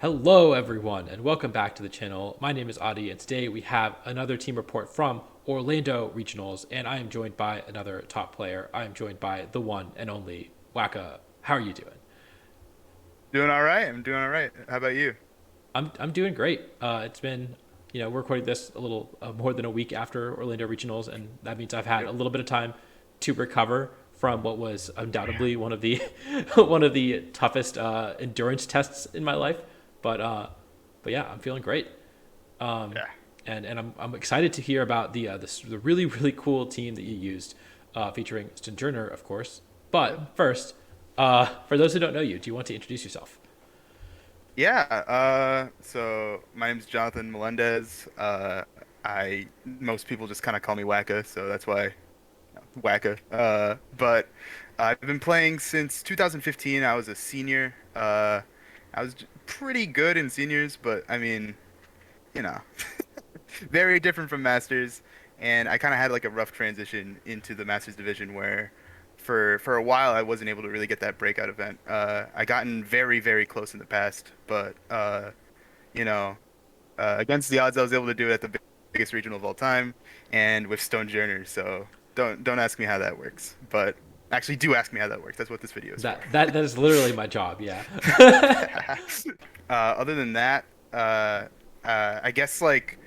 Hello, everyone, and welcome back to the channel. My name is Adi, and today we have another team report from Orlando Regionals, and I am joined by another top player. I am joined by the one and only WACKA. How are you doing? Doing all right. I'm doing all right. How about you? I'm doing great. It's been, we're recording this a little more than a week after Orlando Regionals, and that means I've had Yep. a little bit of time to recover from what was Yeah. undoubtedly one of the one of the toughest endurance tests in my life. But uh, but yeah, I'm feeling great. Um, Yeah. and I'm excited to hear about the really cool team that you used, featuring Stonjourner, of course. Yep. But first, for those who don't know you, do you want to introduce yourself? Yeah. So my name's Jonathan Melendez. I most people just kind of call me WACKA, so that's why WACKA. But I've been playing since 2015. I was a senior. I was pretty good in seniors, but I mean, you know, very different from Masters. And I kind of had like a rough transition into the Masters division where for a while I wasn't able to really get that breakout event. I gotten very close in the past, but you know, against the odds I was able to do it at the biggest regional of all time and with Stonejourner. So don't ask me how that works, but actually do ask me how that works. That's what this video is for. That is literally my job. Yeah. Other than that, uh, I guess like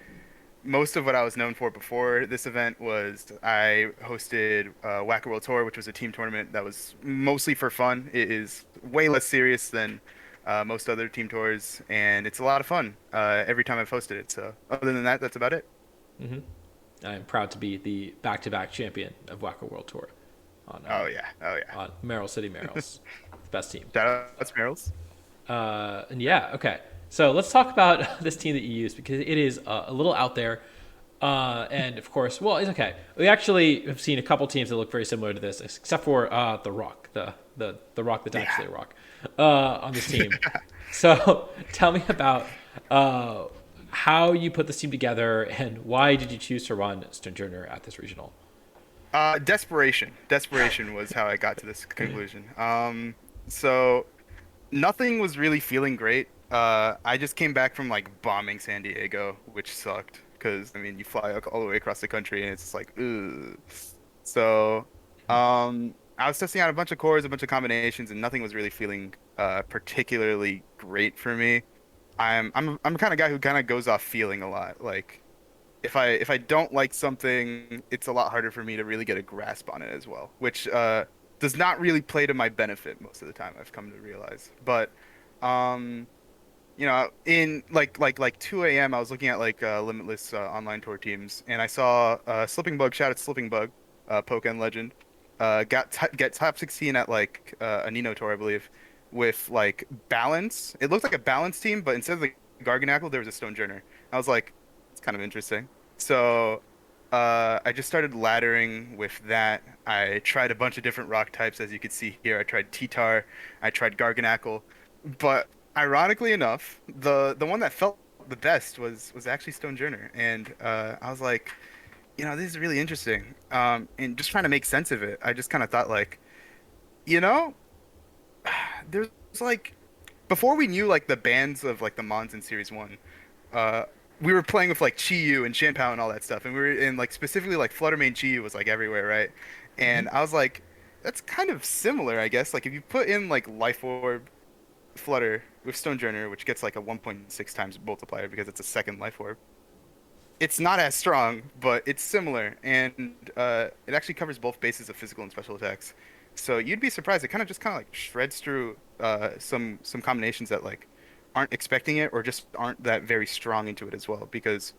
most of what I was known for before this event was I hosted WACKA World Tour, which was a team tournament that was mostly for fun. It is way less serious than most other team tours, and it's a lot of fun every time I've hosted it. So other than that, that's about it. I'm proud to be the back-to-back champion of WACKA World Tour on Oh yeah, oh yeah. Merrill City Merrills, the best team. Shout out to Merrills. And yeah, okay. So let's talk about this team that you use because it is a little out there. And of course, well, it's okay. We actually have seen a couple teams that look very similar to this, except for the Rock, the Rock that's Yeah. actually a Rock, on this team. So tell me about how you put this team together and why did you choose to run Stonjourner at this regional? Desperation. Desperation was how I got to this conclusion. So nothing was really feeling great. I just came back from like bombing San Diego, which sucked because I mean you fly all the way across the country and it's just like, ugh. So, I was testing out a bunch of chords, a bunch of combinations, and nothing was really feeling particularly great for me. I'm the kind of guy who kind of goes off feeling a lot. Like if I don't like something, it's a lot harder for me to really get a grasp on it as well, which does not really play to my benefit most of the time, I've come to realize. But um, in like 2 a.m. I was looking at like Limitless online tour teams, and I saw Slipping Bug. Shout out to Slipping Bug, Pokken legend. Get top 16 at like a Nino tour, I believe, with like balance. It looked like a balance team, but instead of the Garganackle, there was a Stonejourner. I was like, it's kind of interesting. So I just started laddering with that. I tried a bunch of different rock types, as you can see here. I tried T-Tar, I tried Garganackle, but ironically enough, the one that felt the best was actually Stonejourner, and I was like, this is really interesting. And just trying to make sense of it, I just kind of thought like, you know, there's like before we knew like the bands of like the Mons in Series One, uh, we were playing with like Chi-Yu and Shanpao and all that stuff, and we were in like specifically like Fluttermane Chi-Yu was like everywhere, right? Mm-hmm. And I was like, that's kind of similar, I guess. Like if you put in like Life Orb Flutter with Stonejourner, which gets like a 1.6 times multiplier because it's a second Life Orb. It's not as strong, but it's similar, and it actually covers both bases of physical and special attacks. So you'd be surprised. It kind of like shreds through some combinations that like aren't expecting it or just aren't that very strong into it as well. Because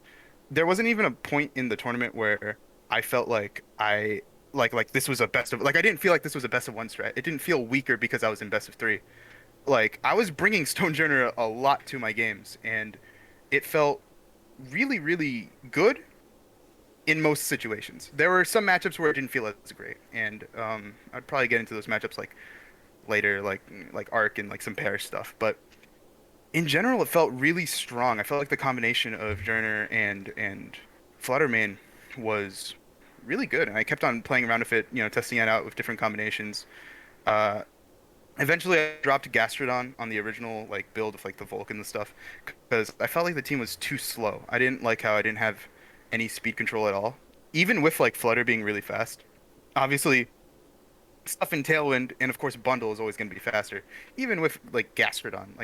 there wasn't even a point in the tournament where I felt like like this was a best of like I didn't feel like this was a best of one strat. It didn't feel weaker because I was in best of three. Like I was bringing Stonejourner a lot to my games, and it felt really good in most situations. There were some matchups where it didn't feel as great, and I'd probably get into those matchups like later, like Arc and like some pair stuff. But in general, it felt really strong. I felt like the combination of Journer and Fluttermane was really good, and I kept on playing around with it, testing it out with different combinations. Uh, Eventually, I dropped Gastrodon on the original like build of like the Vulcan and stuff because I felt like the team was too slow. I didn't like how I didn't have any speed control at all, even with like Flutter being really fast. Obviously, stuff in Tailwind and of course Bundle is always going to be faster. Even with like Gastrodon,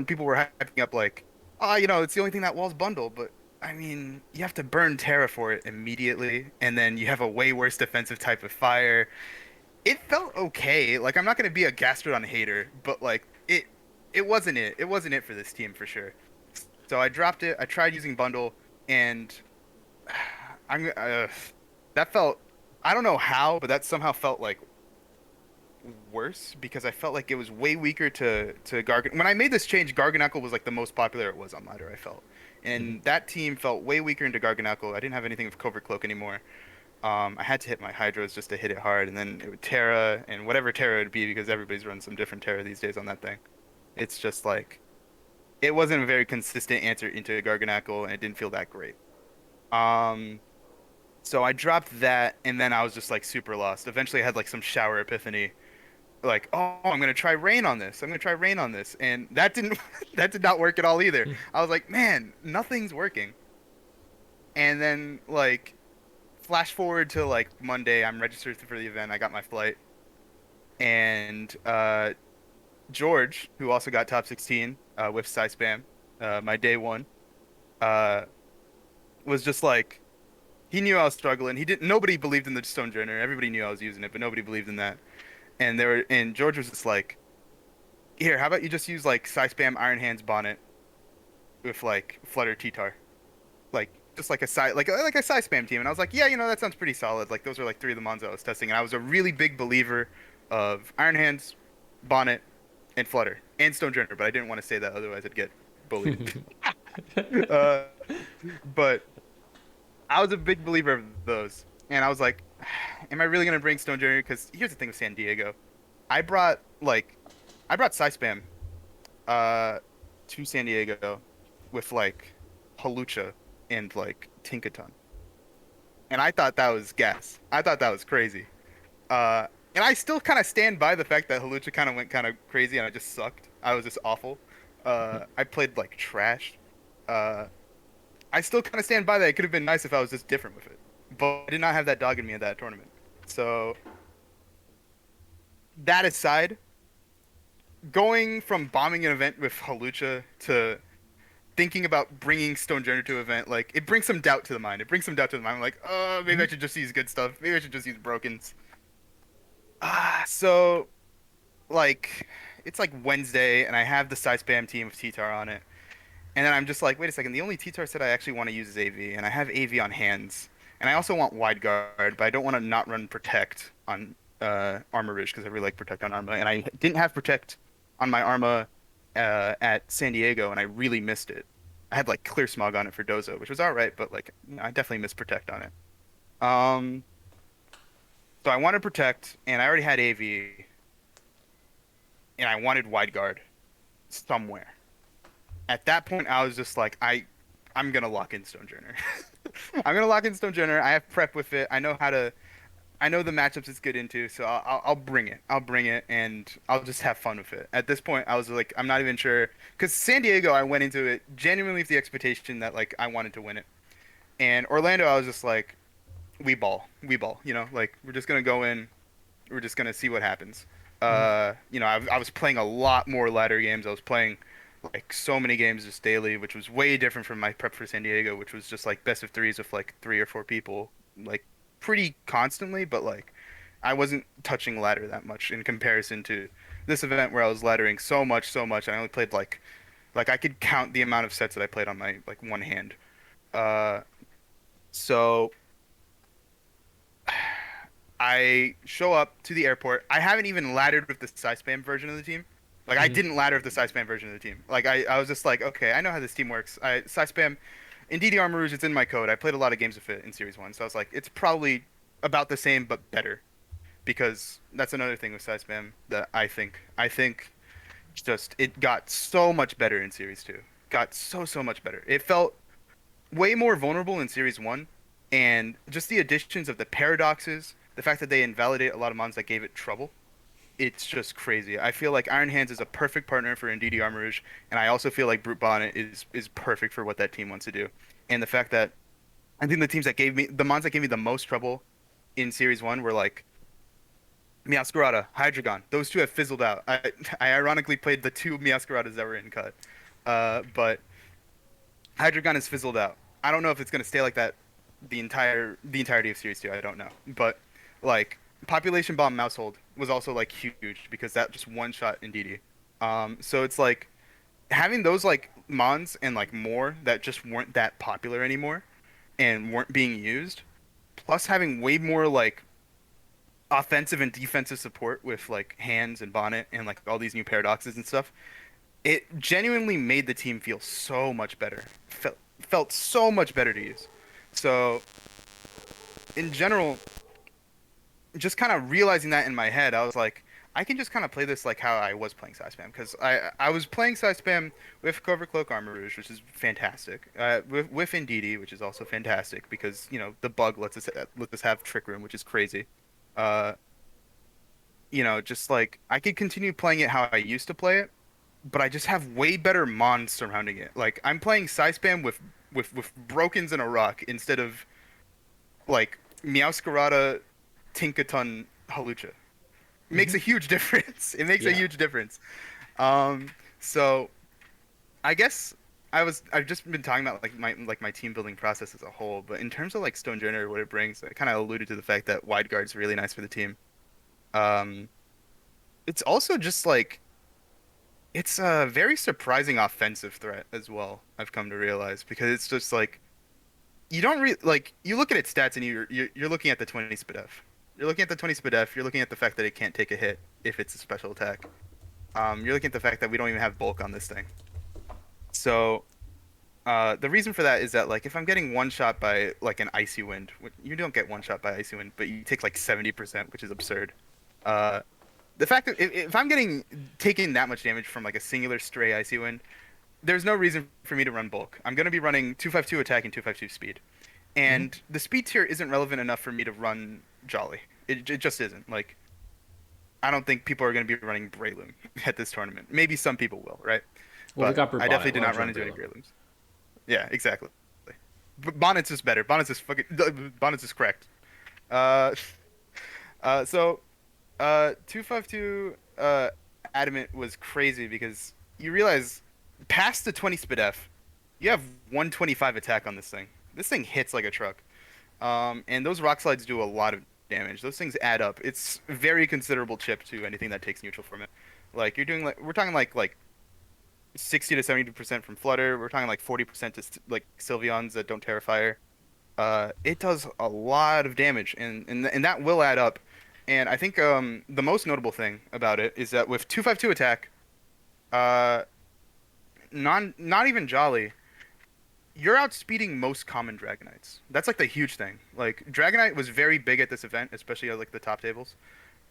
people were hyping up like, ah, it's the only thing that walls Bundle, but I mean, you have to burn Terra for it immediately, and then you have a way worse defensive type of fire. It felt okay. Like I'm not gonna be a Gastrodon hater, but like it wasn't it. It wasn't it for this team for sure. So I dropped it. I tried using Bundle, and I'm that felt I don't know how, but that somehow felt like worse because I felt like it was way weaker to Gargan. When I made this change, Garganacl was like the most popular it was on ladder. I felt, Mhm. and that team felt way weaker into Garganacl. I didn't have anything with Covert Cloak anymore. I had to hit my Hydros just to hit it hard, and then it would Terra and whatever Terra it would be because everybody's running some different Terra these days on that thing. It's just like it wasn't a very consistent answer into Garganacl, and it didn't feel that great. Um, so I dropped that, and then I was just like super lost. Eventually, I had like some shower epiphany, like, oh, I'm gonna try Rain on this. I'm gonna try Rain on this, and that didn't that did not work at all either. I was like, man, nothing's working. And then like flash forward to like Monday, I'm registered for the event. I got my flight, and George, who also got top 16 with Spam, my day one, uh, was just like he knew I was struggling. He didn't. Nobody believed in the Stonejourner. Everybody knew I was using it, but nobody believed in that. And George was just like, here, how about you just use like Spam Iron Hands Bonnet with like Flutter T-Tar, like just like a like a Spam team. And I was like, yeah, that sounds pretty solid. Like those are like three of the mons I was testing, and I was a really big believer of Iron Hands, Bonnet, and Flutter and Stonejourner, but I didn't want to say that otherwise I'd get bullied. uh, but I was a big believer of those, and I was like, am I really gonna bring Stonejourner? Because here's the thing with San Diego, I brought like I brought Spam uh to San Diego with like Halucha and like Tinkaton. And I thought that was gas. I thought that was crazy. And I still kind of stand by the fact that Halucha kind of went kind of crazy and I just sucked. I was just awful. I played like trash. Uh, I still kind of stand by that. It could have been nice if I was just different with it. But I did not have that dog in me at that tournament. So that aside, going from bombing an event with Halucha to thinking about bringing Stonejourner to an event, like it brings some doubt to the mind. It brings some doubt to the mind. I'm like, maybe I should just use good stuff. Maybe I should just use brokens. So like it's like Wednesday and I have the side spam team of T-Tar on it. And then I'm just like, wait a second, the only T-Tar set I actually want to use is AV, and I have AV on hands. And I also want wide guard, but I don't want to not run protect on Armor Ridge because I really like protect on Arma. And I didn't have protect on my Arma at San Diego, and I really missed it. I had like clear smog on it for Dozo, which was all right, but like I definitely missed protect on it. Um, so I wanted protect, and I already had AV, and I wanted wide guard somewhere. At that point, I was just like, I'm gonna lock in Stonejourner. I'm gonna lock in Stonejourner. I have prep with it. I know the matchups it's good into, so I'll bring it. I'll bring it, and I'll just have fun with it. At this point, I was like, I'm not even sure, because San Diego, I went into it genuinely with the expectation that like I wanted to win it, and Orlando, I was just like, we ball. Like we're just gonna go in, we're just gonna see what happens. I was playing a lot more ladder games. I was playing like so many games just daily, which was way different from my prep for San Diego, which was just like best of threes with like three or four people, like pretty constantly. But like I wasn't touching ladder that much in comparison to this event where I was laddering so much. I only played like I could count the amount of sets that I played on my like one hand. Uh, so I show up to the airport. I haven't even laddered with the size spam version of the team. Like I Mhm. didn't ladder with the size spam version of the team. Like I was just like, okay, I know how this team works. Size spam in DD Armor Rouge, it's in my code. I played a lot of games with it in Series 1. So I was like, it's probably about the same but better. Because that's another thing with size spam that I think just it got so much better in Series 2. Got so much better. It felt way more vulnerable in Series 1, and just the additions of the paradoxes, the fact that they invalidate a lot of mons that gave it trouble, it's just crazy. I feel like Iron Hands is a perfect partner for Ndidi Armarouge, and I also feel like Brute Bonnet is perfect for what that team wants to do. And the fact that I think the mons that gave me the most trouble in Series 1 were like Meowscarada, Hydreigon. Those two have fizzled out. I ironically played the two Meowscaradas that were in cut. But Hydreigon has fizzled out. I don't know if it's gonna stay like that the entirety of Series 2. I don't know. But like Population Bomb Mousehold was also like huge because that just one shot Indeedee. So it's like having those like mons and like more that just weren't that popular anymore and weren't being used, plus having way more like offensive and defensive support with like Hands and Bonnet and like all these new paradoxes and stuff. It genuinely made the team feel so much better. Felt so much better to use. So in general, just kind of realizing that in my head, I was like, I can just kind of play this like how I was playing Side Spam because I was playing Side Spam with Covert Cloak Armor Rouge, which is fantastic. With Indeedee, which is also fantastic because the bug lets us have Trick Room, which is crazy. Uh, just like I could continue playing it how I used to play it, but I just have way better mons surrounding it. Like I'm playing Side Spam with Brokens and a Rock instead of like Meowscarada, Tinkaton, Halucha. Makes a Hmm. huge difference. It makes a Yeah. huge difference. So I guess I've just been talking about like my team building process as a whole, but in terms of like Stonejourner, what it brings, I kind of alluded to the fact that wide guard's really nice for the team. Um, it's also just like it's a very surprising offensive threat as well. I've come to realize because it's just like you don't really like you look at its stats and you're looking at the 20 SPDF. You're looking at the 20 SPDF. You're looking at the fact that it can't take a hit if it's a special attack. You're looking at the fact that we don't even have bulk on this thing. So the reason for that is that like if I'm getting one shot by like an icy wind, you don't get one shot by icy wind, but you take like 70%, which is absurd. Uh, the fact that if I'm getting taking that much damage from like a singular stray icy wind, there's no reason for me to run bulk. I'm gonna be running 252 attack and 252 speed, Hmm. and the speed tier isn't relevant enough for me to run Jolly. It just isn't. Like I don't think people are gonna be running Breloom at this tournament. Maybe some people will, right? Well, we But got Brute I definitely Bonnet. did Why don't not you run run into any Breloom? Breelooms. Yeah, exactly. Bonnet's just better. Bonnet's just fucking. Bonnet's just correct. Uh, so 252 Adamant was crazy because you realize past the 20 SPDF, you have 125 attack on this thing. This thing hits like a truck. And those rock slides do a lot of damage. Those things add up. It's very considerable chip to anything that takes neutral from it. Like you're doing like we're talking like 60 to 70% from Flutter. We're talking like 40% to like Sylveons that don't Terrifier. It does a lot of damage, and that will add up. And I think the most notable thing about it is that with 252 attack, uh, not even Jolly, you're outspeeding most common Dragonites. That's like the huge thing. Like Dragonite was very big at this event, especially at like the top tables,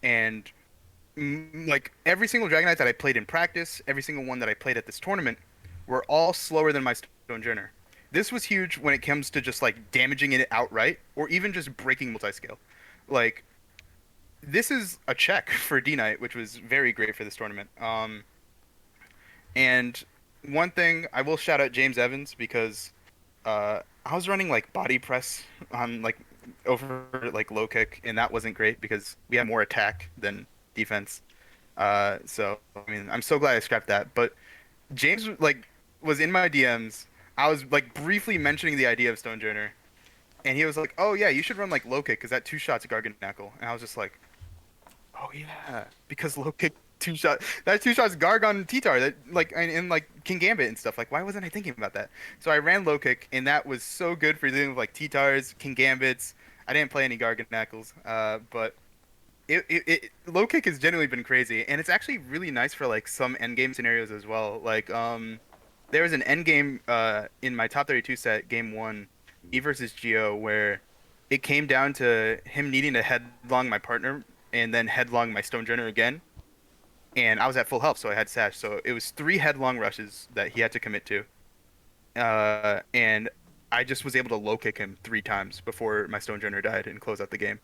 and like every single Dragonite that I played in practice, every single one that I played at this tournament, were all slower than my Stonejourner. This was huge when it comes to just like damaging it outright, or even just breaking multiscale. Like this is a check for D Knight, which was very great for this tournament. And one thing I will shout out James Evans because I was running like body press on like over like low kick, and that wasn't great because we had more attack than defense. So I mean, I'm so glad I scrapped that. But James like was in my DMs. I was like briefly mentioning the idea of Stonejourner, and he was like, "Oh yeah, you should run like low kick because that two shots Garganacl." And I was just like, "Oh yeah, because low kick two shot that two shots Gargon T-Tar that like and like King Gambit and stuff. Like why wasn't I thinking about that?" So I ran low kick, and that was so good for dealing with like T-Tars, King Gambits. I didn't play any Garganacls, but low kick has generally been crazy, and it's actually really nice for like some end game scenarios as well. Like there was an end game in my top 32 set, game one, me versus Geo, where it came down to him needing to headlong my partner and then headlong my Stonejourner again, and I was at full health, so I had Sash. So it was three headlong rushes that he had to commit to, and I just was able to low kick him three times before my Stonejourner died and close out the game.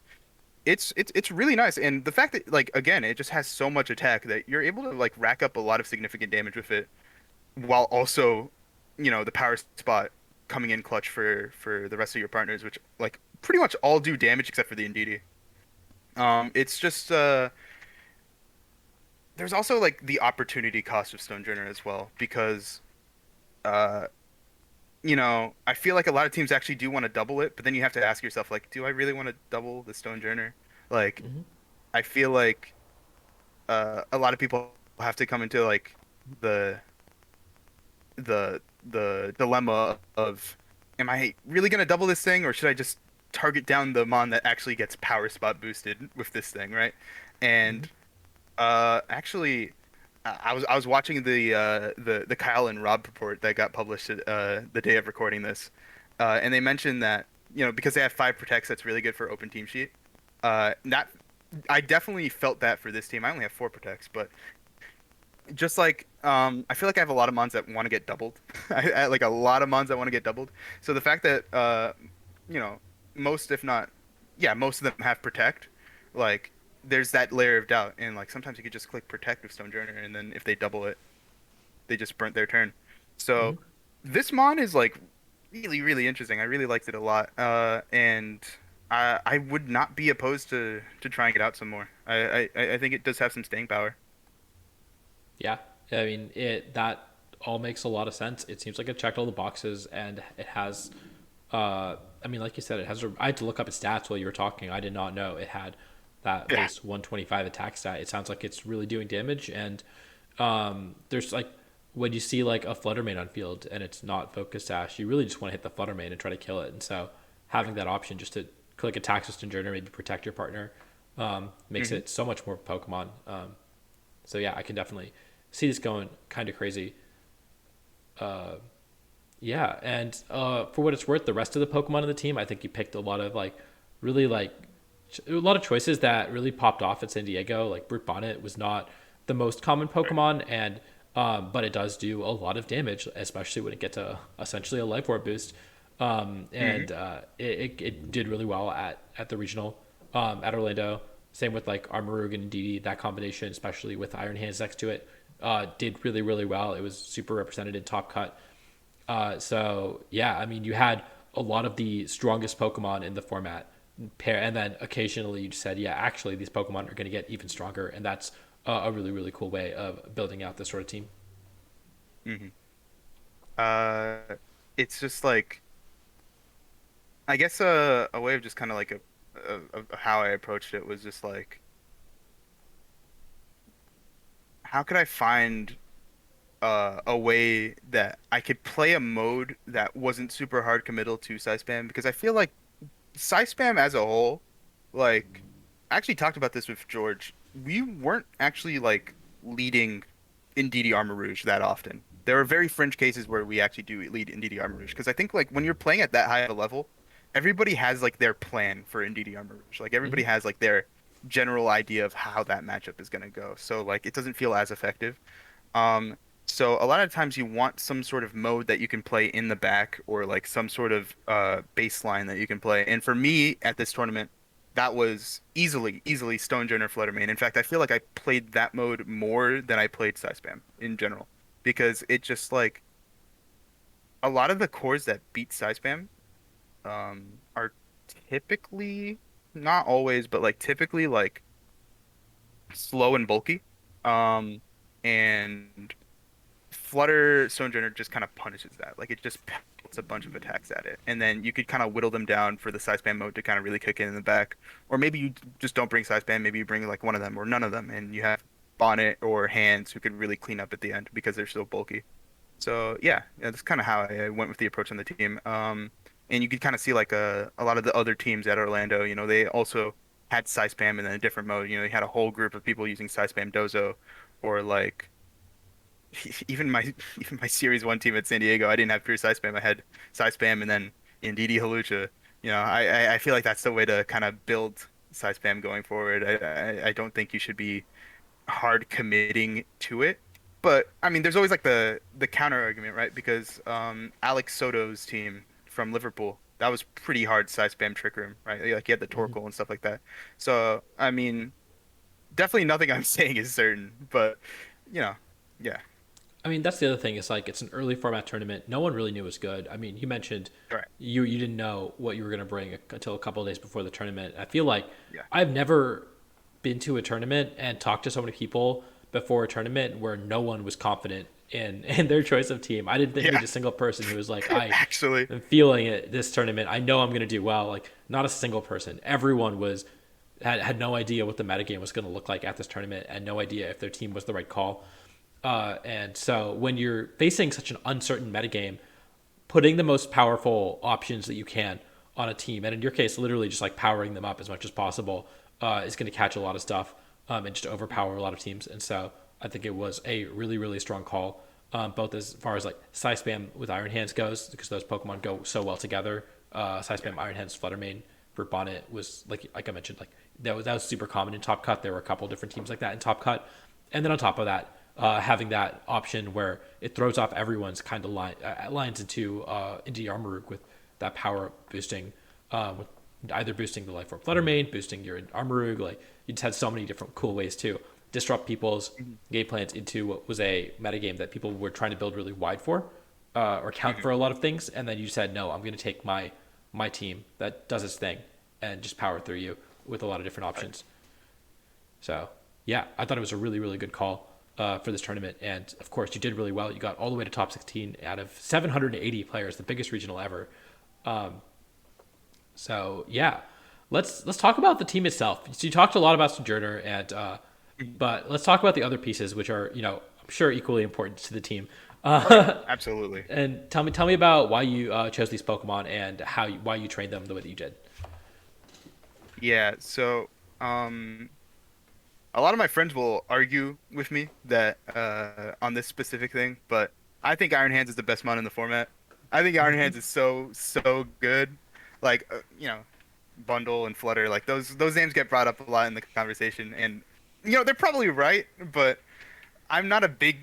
it's really nice, and the fact that like again it just has so much attack that you're able to like rack up a lot of significant damage with it while also, the power spot coming in clutch for the rest of your partners, which like pretty much all do damage except for the Indeedee. It's just there's also like the opportunity cost of Stonejourner as well because uh I feel like a lot of teams actually do want to double it, but then you have to ask yourself like, do I really want to double the Stonejourner? Like Hmm. I feel like a lot of people have to come into like the the dilemma of am I really gonna double this thing or should I just target down the mon that actually gets power spot boosted with this thing, right? Hmm. And actually I was watching the Kyle and Rob report that got published the day of recording this. And they mentioned that, because they have 5 protects, that's really good for open team sheet. Not I definitely felt that for this team. I only have 4 protects, but just like I feel like I have a lot of mons that want to get doubled. I like a lot of mons that want to get doubled. So the fact that you know, most if not, yeah, most of them have protect, like there's that layer of doubt, and like sometimes you could just click protect with Stonejourner, and then if they double it, they just burnt their turn. Hmm. So this mon is like really really interesting. I really liked it a lot, and I would not be opposed to trying it out some more. I think it does have some staying power. Yeah, I mean it. That all makes a lot of sense. It seems like it checked all the boxes, and it has. I mean, like you said, it has. I had to look up its stats while you were talking. I did not know it had that Yeah. base 125 attack stat. It sounds like it's really doing damage, and there's like when you see like a flutter main on field and it's not focus sash, you really just want to hit the flutter main and try to kill it. And so having that option just to click attack system journey, maybe protect your partner, makes Hmm. it so much more Pokemon. So yeah, I can definitely see this going kind of crazy. Yeah, and for what it's worth, the rest of the Pokemon in the team, I think you picked a lot of like really like a lot of choices that really popped off at San Diego. Like Brute Bonnet was not the most common Right. Pokemon, and but it does do a lot of damage, especially when it gets a essentially a Life Orb boost. Hmm. And it did really well at the regional at Orlando. Same with like Armarouge and Didi, that combination, especially with Iron Hands next to it, did really really well. It was super represented in Top Cut. So yeah, I mean, you had a lot of the strongest Pokemon in the format pair, and then occasionally you just said, yeah, actually these Pokemon are going to get even stronger, and that's a really really cool way of building out this sort of team. Hmm. Uh, it's just like I guess a way of just kind of like of how I approached it was just like how could I find a way that I could play a mode that wasn't super hard committal to side spam because I feel like side spam as a whole, like I actually talked about this with George. We weren't actually like leading in DD Armor Rouge that often. There are very fringe cases where we actually do lead in DD Armor Rouge because I think like when you're playing at that high of a level, everybody has like their plan for in DD Armor Rouge. Like everybody Hmm. has like their general idea of how that matchup is gonna go. So like it doesn't feel as effective. Um, so a lot of times you want some sort of mode that you can play in the back or like some sort of baseline that you can play. And for me at this tournament, that was easily Stonejourner Fluttermane. In fact, I feel like I played that mode more than I played Side Spam in general because it just like a lot of the cores that beat Side Spam are typically not always, but like typically like slow and bulky. Um, and Flutter Stonejourner just kind of punishes that. Like it just pelts a bunch of attacks at it, and then you could kind of whittle them down for the side spam mode to kind of really kick in the back. Or maybe you just don't bring side spam. Maybe you bring like one of them or none of them, and you have Bonnet or Hands who could really clean up at the end because they're so bulky. So yeah, that's kind of how I went with the approach on the team. And you could kind of see like a lot of the other teams at Orlando. They also had side spam in a different mode. They had a whole group of people using side spam Dozo, or like even my Series 1 team at San Diego, I didn't have pure side spam. I had side spam and then Indeedee Halucha. I feel like that's the way to kind of build side spam going forward. I don't think you should be hard committing to it. But I mean, there's always like the counter argument, right? Because Alex Soto's team from Liverpool, that was pretty hard side spam trick room, right? Like you had the Mhm. Torkoal and stuff like that. So I mean, definitely nothing I'm saying is certain, but you know, yeah, I mean, that's the other thing. Is like it's an early format tournament. No one really knew it was good. I mean, you mentioned right, you didn't know what you were going to bring until a couple of days before the tournament. I feel like yeah, I've never been to a tournament and talked to so many people before a tournament where no one was confident in their choice of team. I didn't meet yeah, a single person who was like, I actually, am feeling it this tournament. I know I'm going to do well. Like not a single person. Everyone was had no idea what the metagame was going to look like at this tournament and no idea if their team was the right call. And so when you're facing such an uncertain metagame, putting the most powerful options that you can on a team, and in your case, literally just like powering them up as much as possible, is going to catch a lot of stuff and just overpower a lot of teams. And so I think it was a really, really strong call, both as far as like Psy Spam with Iron Hands goes, because those Pokemon go so well together. Psy yeah, Spam Iron Hands Fluttermane for Bonnet was like I mentioned, like that was super common in Top Cut. There were a couple different teams like that in Top Cut, and then on top of that, having that option where it throws off everyone's kind of lines into your Armarook with that power boosting, with either boosting the life form Fluttermane, boosting your Armarook. Like you just had so many different cool ways to disrupt people's mhm, game plans into what was a metagame that people were trying to build really wide for, or count mhm, for a lot of things, and then you said no, I'm going to take my team that does its thing and just power through you with a lot of different right. options. So yeah, I thought it was a really really good call for this tournament, and of course you did really well. You got all the way to top 16 out of 780 players, the biggest regional ever. So yeah, let's talk about the team itself. So you talked a lot about Sojourner, and Mhm. but let's talk about the other pieces, which are I'm sure equally important to the team. Oh yeah, absolutely. And tell me about why you chose these Pokemon and why you trained them the way that you did. Yeah, so um a lot of my friends will argue with me that on this specific thing, but I think Iron Hands is the best mon in the format. I think Iron Hands is so good. Like Bundle and Flutter, like those names get brought up a lot in the conversation, and they're probably right, but I'm not a big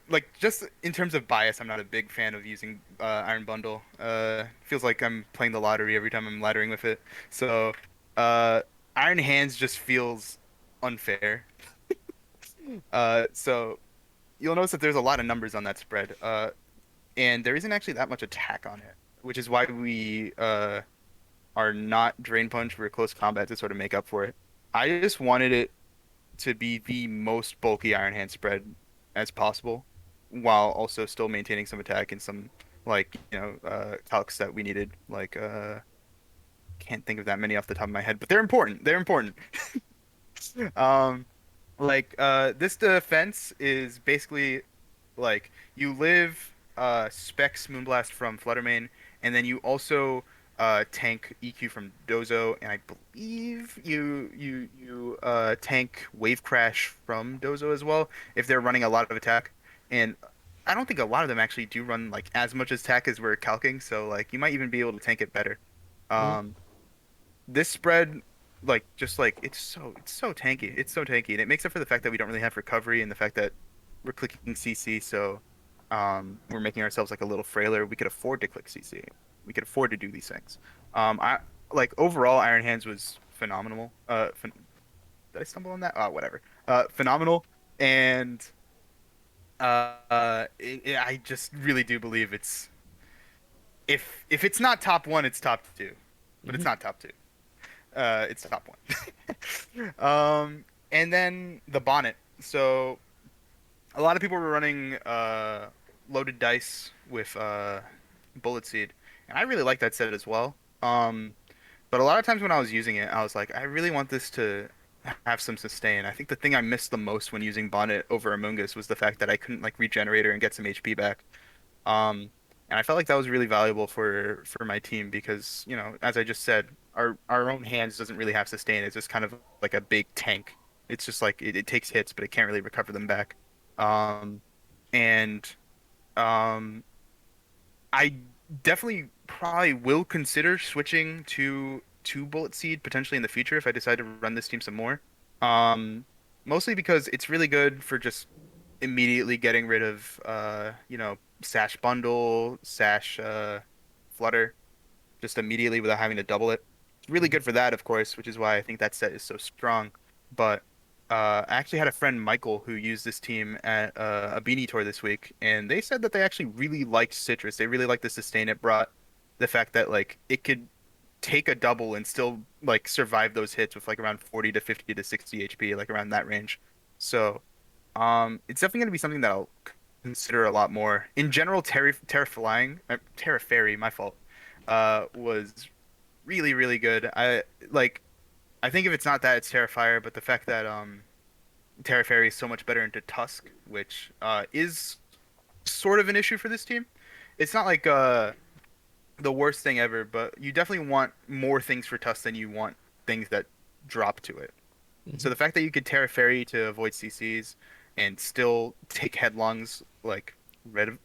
like just in terms of bias, I'm not a big fan of using Iron Bundle. Feels like I'm playing the lottery every time I'm laddering with it. So uh, Iron Hands just feels unfair. So you'll notice that there's a lot of numbers on that spread, and there isn't actually that much attack on it, which is why we are not Drain Punch for close combat to sort of make up for it. I just wanted it to be the most bulky Iron Hand spread as possible, while also still maintaining some attack and some like calcs that we needed. Like can't think of that many off the top of my head, but they're important. They're important. Um, this defense is basically like you live Specs Moonblast from Fluttermane, and then you also tank EQ from Dozo, and I believe you tank Wave Crash from Dozo as well if they're running a lot of attack. And I don't think a lot of them actually do run like as much attack as we're calcing, so like you might even be able to tank it better. Mm-hmm. Um, this spread just like it's so tanky. It's so tanky, and it makes up for the fact that we don't really have recovery and the fact that we're clicking CC, so we're making ourselves like a little frailer. We could afford to click CC. We could afford to do these things. I like overall Iron Hands was phenomenal. Did I stumble on that? Oh, whatever. Phenomenal, and I just really do believe it's if it's not top one, it's top two, but it's Mm-hmm. not top two. It's top one. And then the bonnet. So a lot of people were running loaded dice with bullet seed, and I really like that set as well. But a lot of times when I was using it, I was like, I really want this to have some sustain. I think the thing I missed the most when using bonnet over Amoonguss was the fact that I couldn't like regenerate her and get some HP back. Um, and I felt like that was really valuable for my team because, as I just said, our own hands doesn't really have sustain. It's just kind of like a big tank. It's just like it takes hits, but it can't really recover them back. Um, and um, I definitely probably will consider switching to Bullet Seed potentially in the future if I decide to run this team some more. Um, Mostly because it's really good for just immediately getting rid of Sash Bundle, Sash Flutter. just immediately without having to double it. It's really Mhm. good for that, of course, which is why I think that set is so strong. But I actually had a friend, Michael, who used this team at a beanie tour this week, and they said that they actually really liked Citrus. They really liked the sustain it brought, the fact that like it could take a double and still like survive those hits with like around 40 to 50 to 60 HP, like around that range. So, it's definitely going to be something that I'll consider a lot more. In general, Terra Fairy, my fault, was really, really good. I think if it's not that, it's Terrifier, but the fact that Terra Fairy is so much better into Tusk, which is sort of an issue for this team. It's not like the worst thing ever, but you definitely want more things for Tusk than you want things that drop to it. So Mhm. the fact that you could Terra Fairy to avoid CCs and still take headlongs like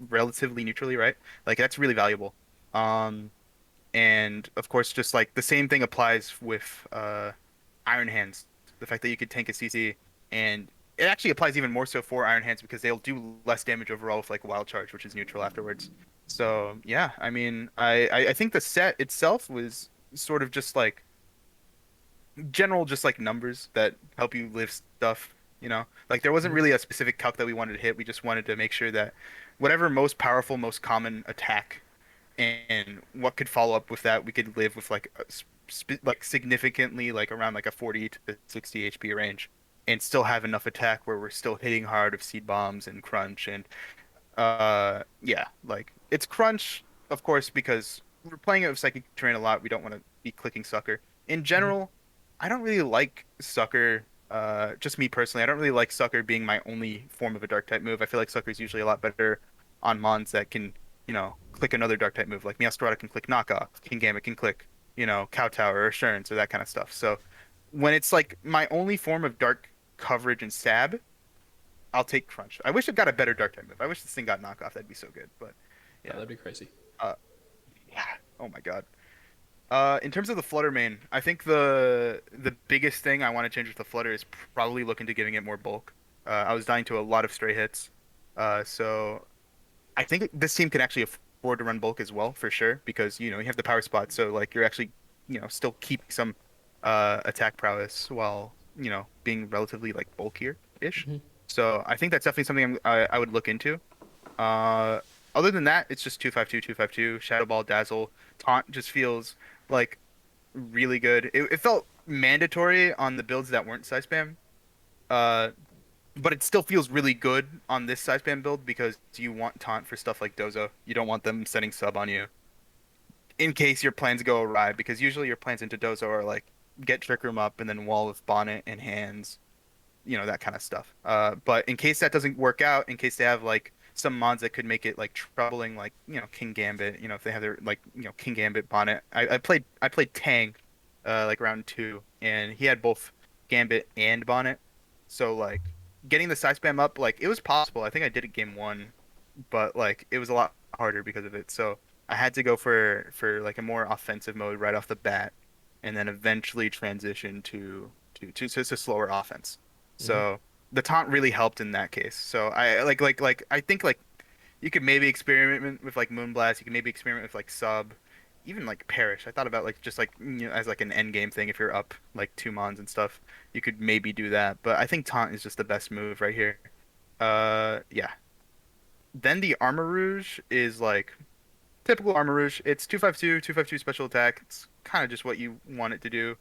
relatively neutrally, right? Like that's really valuable. Um, and of course, just like the same thing applies with Iron Hands. The fact that you could tank a CC, and it actually applies even more so for Iron Hands because they'll do less damage overall with like Wild Charge, which is neutral afterwards. So yeah, I mean, I think the set itself was sort of just like general, just like numbers that help you live stuff. Like there wasn't Mhm. really a specific calc that we wanted to hit. We just wanted to make sure that whatever most powerful, most common attack and what could follow up with that, we could live with like like significantly like around like a 40 to 60 HP range and still have enough attack where we're still hitting hard of seed bombs and crunch and yeah, like it's crunch, of course, because we're playing it with psychic terrain a lot. We don't want to be clicking sucker. In Mhm. general, I don't really like sucker. Just me personally, I don't really like sucker being my only form of a dark type move. I feel like sucker is usually a lot better on mons that can, click another dark type move. Like Meowscarada can click knockoff, King Gambit can click, Kowtow or Assurance or that kind of stuff. So when it's like my only form of dark coverage and stab, I'll take Crunch. I wish it got a better Dark type move. I wish this thing got knockoff. That'd be so good. But Oh, yeah. that'd be crazy. Uh, yeah. Oh my God. In terms of the Flutter main, I think the biggest thing I want to change with the Flutter is probably looking to giving it more bulk. I was dying to a lot of stray hits. So I think this team can actually afford to run bulk as well, for sure, because you have the power spot. So like you're actually, still keeping some attack prowess while, being relatively like bulkier-ish. Mhm. So I think that's definitely something I would look into. Uh, Other than that, it's just 252, 252, Shadow Ball, Dazzle, Taunt just feels like really good. It felt mandatory on the builds that weren't side spam. Uh, but it still feels really good on this side spam build because you want Taunt for stuff like Dozo. You don't want them setting sub on you in case your plans go awry, because usually your plans into Dozo are like get Trick Room up and then wall with Bonnet and hands, that kind of stuff. But in case that doesn't work out, in case they have like some mods that could make it like troubling, like King Gambit, if they have their like King Gambit Bonnet. I played Tang, like round two, and he had both Gambit and Bonnet. So like getting the side spam up, like it was possible. I think I did it game one, but like it was a lot harder because of it. So I had to go for like a more offensive mode right off the bat, and then eventually transition to slower offense. Mhm. So the taunt really helped in that case. So I I think like you could maybe experiment with like Moonblast. You could maybe experiment with like Sub, even like Perish. I thought about like just like as like an end game thing if you're up like two mons and stuff. You could maybe do that, but I think taunt is just the best move right here. Yeah. Then the Armor Rouge is like typical Armor Rouge. It's 252, 252 special attack. It's kind of just what you want it to do.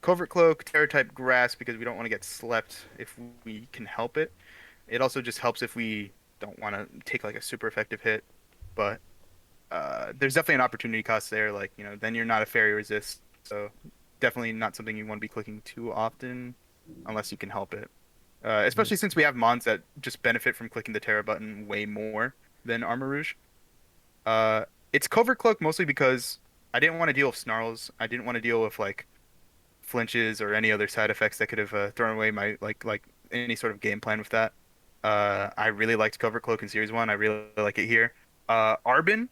Covert Cloak, Terror type Grass because we don't want to get slept if we can help it. It also just helps if we don't want to take like a super effective hit. But there's definitely an opportunity cost there. Like, then you're not a fairy resist. So definitely not something you want to be clicking too often unless you can help it. Mhm. Especially since we have mons that just benefit from clicking the Terra button way more than Armor Rouge. Uh, it's Covert Cloak mostly because I didn't want to deal with snarls. I didn't want to deal with like flinches or any other side effects that could have thrown away my like any sort of game plan with that. I really liked Covert Cloak in Series 1. I really like it here. Arbin,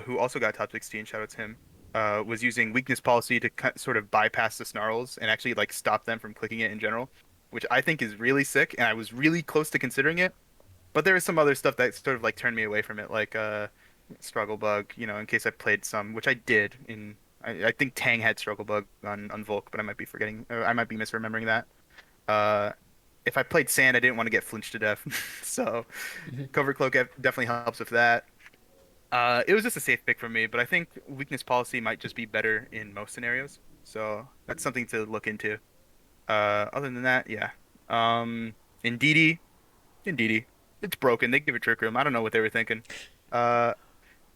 who also got top 16, shout out to him, was using weakness policy to sort of bypass the snarls and actually like stop them from clicking it in general, which I think is really sick. And I was really close to considering it, but there is some other stuff that sort of like turned me away from it, like struggle bug, in case I played some, which I did in. I think Tang had struggle bug on Volk, but I might be forgetting, or I might be misremembering that. Uh, if I played Sand, I didn't want to get flinched to death, so Cover Cloak definitely helps with that. It was just a safe pick for me, but I think weakness policy might just be better in most scenarios, so that's something to look into. Other than that, yeah. Indeedee, Indeedee, it's broken. They give it Trick Room. I don't know what they were thinking. Uh,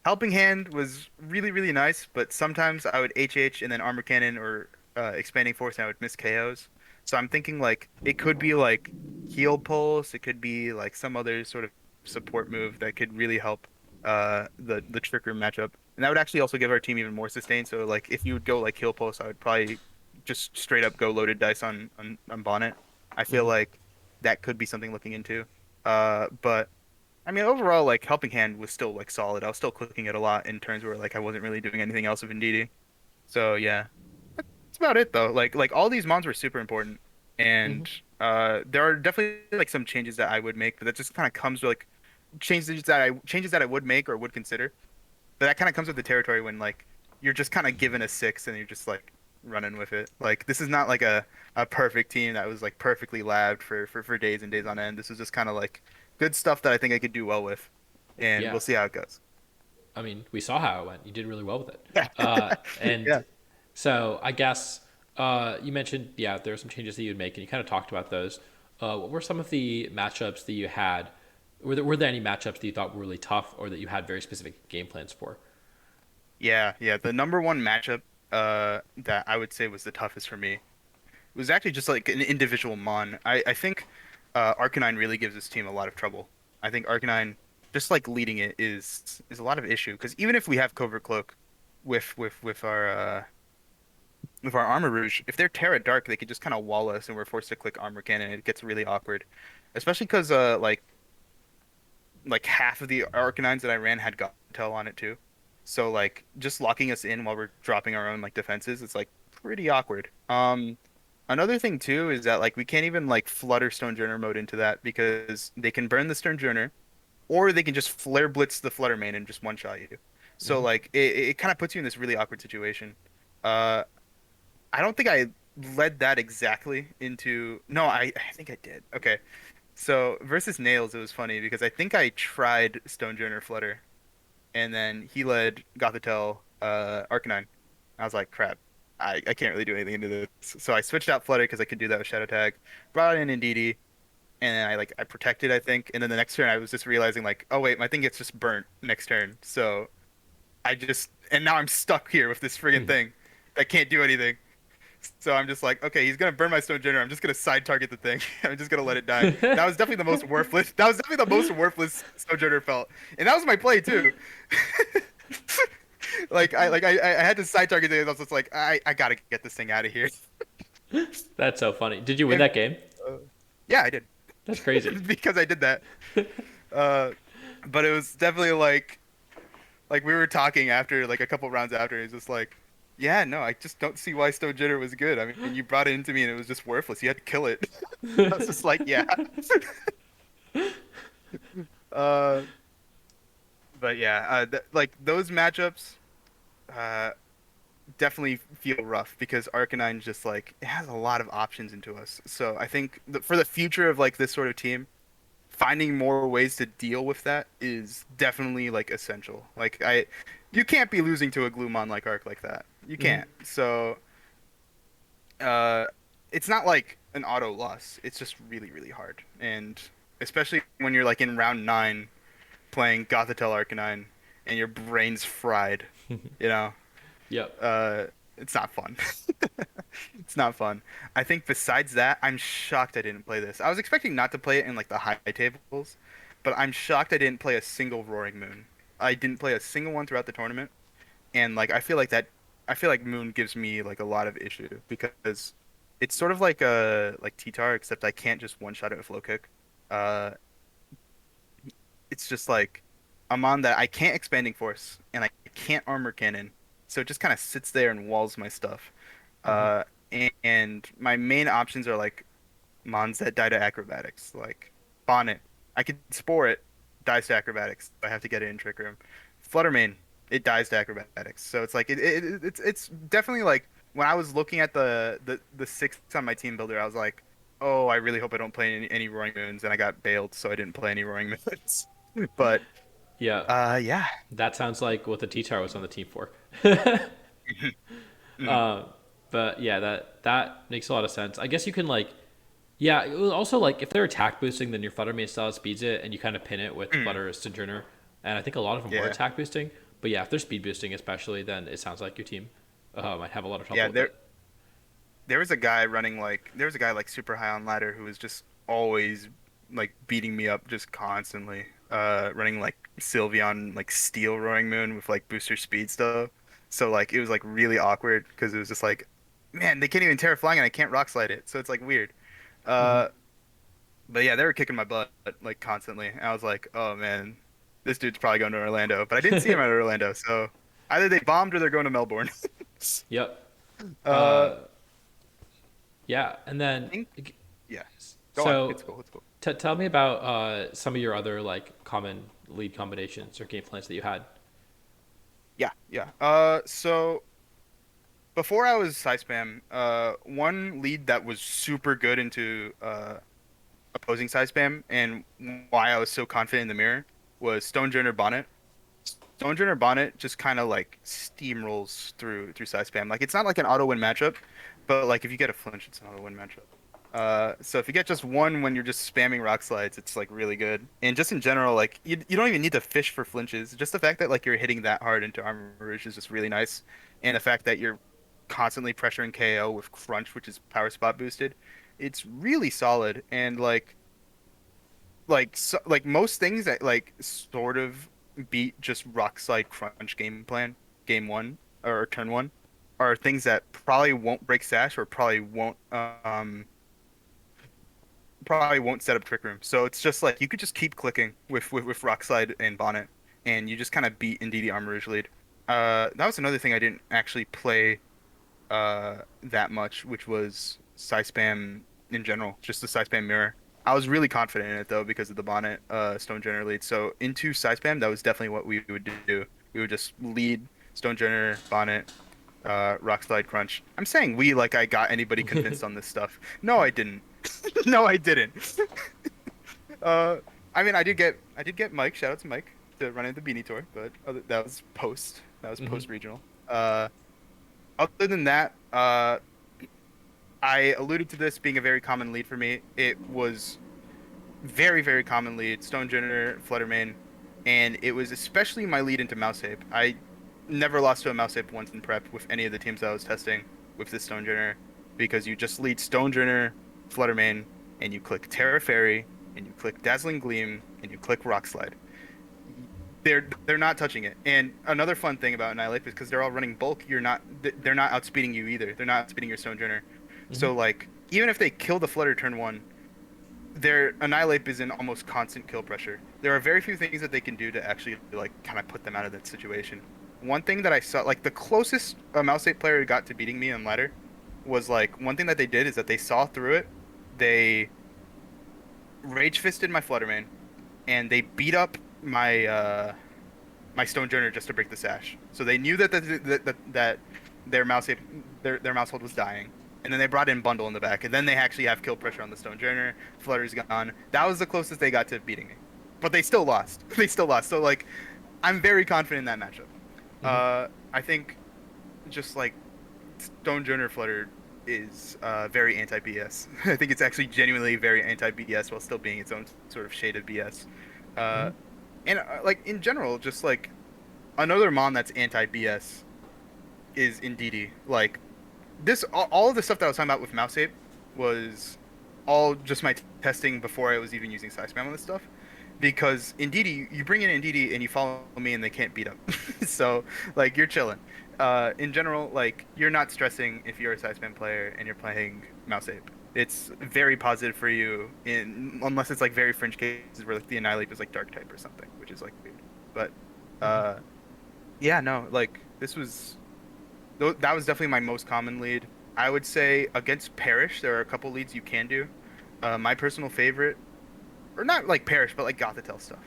Helping Hand was really, really nice, but sometimes I would HH and then Armor Cannon or Expanding Force and I would miss KOs. So I'm thinking like it could be like Heal Pulse, it could be like some other sort of support move that could really help the Trick Room matchup. And that would actually also give our team even more sustain. So like if you would go like Heal Pulse, I would probably just straight up go loaded dice on Bonnet. I feel Hmm. like that could be something looking into. But I mean, overall, like Helping Hand was still like solid. I was still clicking it a lot in turns where like I wasn't really doing anything else of Indeedee. So yeah, that's about it though. Like all these mons were super important, Hmm. and there are definitely like some changes that I would make, but that just kind of comes with like changes that I would make or would consider. But that kind of comes with the territory when like you're just kind of given a six and you're just like running with it. Like this is not like a perfect team that was like perfectly labbed for days and days on end. This is just kind of like good stuff that I think I could do well with, and Yeah. we'll see how it goes. I mean, we saw how it went. You did really well with it. Yeah. And Yeah. so I guess you mentioned, yeah, there are some changes that you would make, and you kind of talked about those. What were some of the matchups that you had? Were there any matchups that you thought were really tough or that you had very specific game plans for? Yeah, yeah. The number one matchup that I would say was the toughest for me was actually just like an individual mon. I think Arcanine really gives this team a lot of trouble. I think Arcanine just like leading it is a lot of issue because even if we have Covert Cloak with our Armor Rouge, if they're Terra Dark, they could just kind of wall us and we're forced to click Armor Cannon. It gets really awkward, especially because like half of the Arcanines that I ran had Gothitelle on it too. So like just locking us in while we're dropping our own like defenses, it's like pretty awkward. Another thing too is that like we can't even like flutter Stonejourner mode into that because they can burn the Stonejourner or they can just flare blitz the flutter main and just one shot you. So Hmm. like it kind of puts you in this really awkward situation. Uh I don't think I led that exactly into no, I think I did. Okay. So versus Nails, it was funny because I think I tried Stonejourner Flutter, and then he led Gothitelle Arcanine. I was like, crap, I can't really do anything into this. So I switched out Flutter because I could do that with Shadow Tag, brought in Indeedee, and then I protected, I think, and then the next turn I was just realizing like, oh wait, my thing gets just burnt next turn. So and now I'm stuck here with this friggin' thing that can't do anything. So I'm just like, okay, he's gonna burn my Stonejourner. I'm just gonna side target the thing. I'm just gonna let it die. That was definitely the most worthless. That was definitely the most worthless Stonejourner felt, and that was my play too. I had to side target it. I was just like, I gotta get this thing out of here. That's so funny. Did you win And that game? uh, yeah, I did That's crazy. because I did that. Uh, but it was definitely like we were talking after like a couple rounds after. He's just like, yeah, no, I just don't see why Stonejourner was good. I mean, you brought it into me and it was just worthless. You had to kill it. I was just like, yeah. Uh, but yeah, like those matchups, uh, definitely feel rough because Arcanine just like it has a lot of options into us. So I think for the future of like this sort of team, finding more ways to deal with that is definitely like essential. You can't be losing to a Gloomon like Arc like that. You Hmm. can't. So, uh, it's not like an auto loss. It's just really, really hard. And especially when you're like in round nine playing Gothitelle Arcanine and your brain's fried, you know, Yep. uh, it's not fun. It's not fun. I think besides that, I'm shocked I didn't play this. I was expecting not to play it in like the high tables, but I'm shocked I didn't play a single Roaring Moon. I didn't play a single one throughout the tournament, and like I feel like Moon gives me like a lot of issue because it's sort of like a like T-Tar, except I can't just one shot it with low kick. Uh, it's just like I'm on that I can't expanding force and I can't armor cannon, so it just kind of sits there and walls my stuff. Hmm. Uh, and my main options are like mons that die to acrobatics, like Bonnet. I could spore it, dies to acrobatics. I have to get it in Trick Room. Fluttermane, it dies to acrobatics. So it's like it's definitely like when I was looking at the six on my team builder, I was like, oh, I really hope I don't play any Roaring Moons, and I got bailed, so I didn't play any Roaring Moons. But Yeah, yeah. that sounds like what the T-Tar was on the team for. Mhm. But yeah, that makes a lot of sense. I guess you can like, yeah. It was also, like, if they're attack boosting, then your Fluttermane style speeds it, and you kind of pin it with Mhm. Flutter Stonjourner. And I think a lot of them were Yeah. attack boosting. But yeah, if they're speed boosting, especially, then it sounds like your team might have a lot of trouble Yeah, with it. there was a guy like super high on ladder who was just always like beating me up just constantly. Running like Sylveon like Steel Roaring Moon with like booster speed stuff. So like it was like really awkward because it was just like, man, they can't even Terra Flying and I can't Rock Slide it. So it's like weird. Hmm. Uh, but yeah, they were kicking my butt like constantly. And I was like, oh man, this dude's probably going to Orlando. But I didn't see him at Orlando, so either they bombed or they're going to Melbourne. Yep. Uh, Uh, yeah, and then think yeah. Go on. so It's cool. It's cool. tell me about some of your other like common lead combinations or game plans that you had. Yeah, yeah. So before I was Psy Spam, one lead that was super good into opposing Psy Spam and why I was so confident in the mirror was Stonejourner Bonnet. Stonejourner Bonnet just kind of like steamrolls through Psy Spam. Like it's not like an auto win matchup, but like if you get a flinch, it's an auto win matchup. So if you get just one when you're just spamming rock slides, it's like really good. And just in general, like you don't even need to fish for flinches. Just the fact that like you're hitting that hard into Armor Rouge is just really nice. And the fact that you're constantly pressuring KO with Crunch, which is power spot boosted, it's really solid. And like most things that like sort of beat just rock slide crunch game plan, game one or turn one, are things that probably won't break Sash or probably won't set up Trick Room. So it's just like you could just keep clicking with Rockslide and Bonnet, and you just kind of beat Indeedee Armor Rouge lead. That was another thing I didn't actually play that much, which was Psy Spam in general, just the Psy Spam mirror. I was really confident in it though because of the Bonnet Stonejourner lead. So into Psy Spam, that was definitely what we would do. We would just lead Stonejourner, Bonnet, Rock Slide Crunch. I'm saying we like I got anybody convinced on this stuff. No, I didn't. No, I didn't. Uh, I mean, I did get Mike. Shout out to Mike to run into the Beanie Tour, but that was post. That was Hmm. post regional. Other than that, I alluded to this being a very common lead for me. It was very, very common lead, Stonejourner, Fluttermane, and it was especially my lead into Mouse Ape. I never lost to a Mouse Ape once in prep with any of the teams I was testing with this Stonejourner because you just lead Stonejourner, Fluttermane, and you click Terra Fairy, and you click Dazzling Gleam, and you click Rock Slide. They're not touching it. And another fun thing about Annihilate is because they're all running bulk, they're not outspeeding you either. They're not outspeeding your Stonejourner. Hmm. So like even if they kill the Flutter turn one, their Annihilate is in almost constant kill pressure. There are very few things that they can do to actually like kind of put them out of that situation. One thing that I saw, like the closest a Mouse 8 player got to beating me on ladder, was like one thing that they did is that they saw through it. They rage fisted my Fluttermane, and they beat up my Stonejourner just to break the sash. So they knew that their their mouse hold was dying, and then they brought in Bundle in the back, and then they actually have kill pressure on the Stonejourner. Flutter's gone. That was the closest they got to beating me, but they still lost. They still lost. So like, I'm very confident in that matchup. Hmm. I think just like Stonejourner Flutter is very anti BS. I think it's actually genuinely very anti BS while still being its own sort of shade of BS. Uh, Hmm. and like in general, just like another mon that's anti BS is Indeedee. Like this, all of the stuff that I was talking about with Mouse Ape was all just my testing before I was even using Size Spam on this stuff. Because Indeedee, you bring in Indeedee and you follow me and they can't beat up. So like you're chilling. In general, like you're not stressing if you're a Size Spam player and you're playing Mouse Ape. It's very positive for you, in unless it's like very fringe cases where like the Annihilate is like Dark type or something, which is like weird. But Hmm. uh, yeah, no, like that was definitely my most common lead. I would say against Parish, there are a couple leads you can do. My personal favorite, or not like Parish, but like Gothitelle stuff,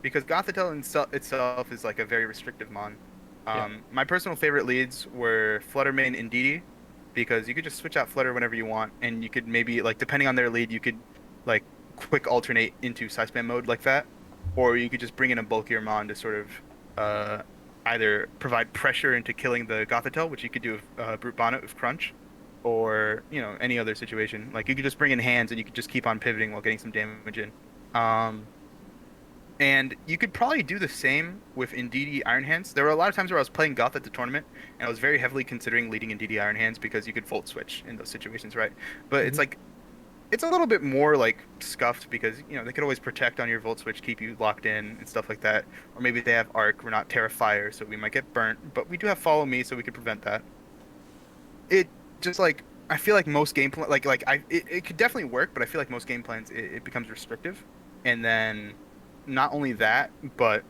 because Gothitelle itself is like a very restrictive mon. Yeah. My personal favorite leads were Fluttermane and Didi, because you could just switch out Flutter whenever you want, and you could maybe like depending on their lead, you could like quick alternate into side spam mode like that, or you could just bring in a bulkier mon to sort of uh, either provide pressure into killing the Gothitelle, which you could do with Brute Bonnet with Crunch, or any other situation. Like you could just bring in hands and you could just keep on pivoting while getting some damage in. Um, and you could probably do the same with Indeedee Iron Hands. There were a lot of times where I was playing Goth at the tournament, and I was very heavily considering leading Indeedee Iron Hands because you could Volt Switch in those situations, right? But it's Hmm. like it's a little bit more like scuffed because they could always protect on your Volt Switch, keep you locked in and stuff like that. Or maybe they have Arc, we're not Terra Fire, so we might get burnt. But we do have Follow Me, so we could prevent that. It just like I feel like most game plan it could definitely work, but I feel like most game plans it becomes restrictive. And then not only that, but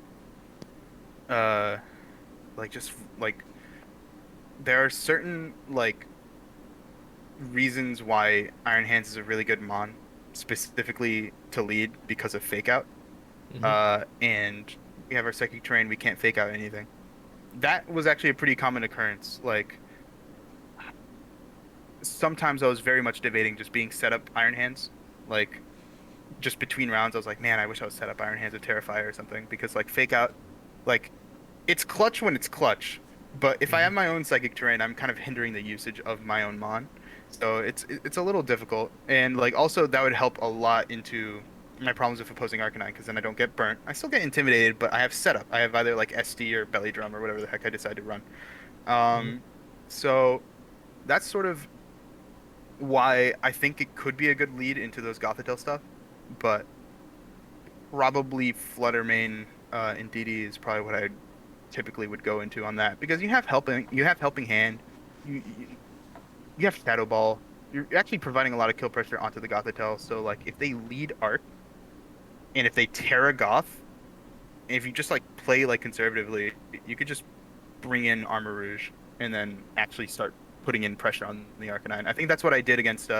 uh just like there are certain like reasons why Iron Hands is a really good mon, specifically to lead because of fake out. Hmm. And we have our psychic terrain, we can't fake out anything. That was actually a pretty common occurrence. Like sometimes I was very much debating just being set up Iron Hands. Like just between rounds, I was like, man, I wish I was set up Iron Hands with Terrifier or something because like fake out, like it's clutch when it's clutch. But if I Hmm. have my own psychic terrain, I'm kind of hindering the usage of my own mon. So it's a little difficult. And like also that would help a lot into my problems with opposing Arcanine because then I don't get burnt. I still get intimidated, but I have setup. I have either like SD or belly drum or whatever the heck I decide to run. Hmm. Um, so that's sort of why I think it could be a good lead into those Gothitelle stuff, but probably Fluttermane and DD is probably what I typically would go into on that because you have helping hand, you you have Shadow Ball. You're actually providing a lot of kill pressure onto the Gothitelle. So like if they lead Arc and if they Terra Goth, and if you just like play like conservatively, you could just bring in Armor Rouge and then actually start putting in pressure on the Arcanine. I think that's what I did against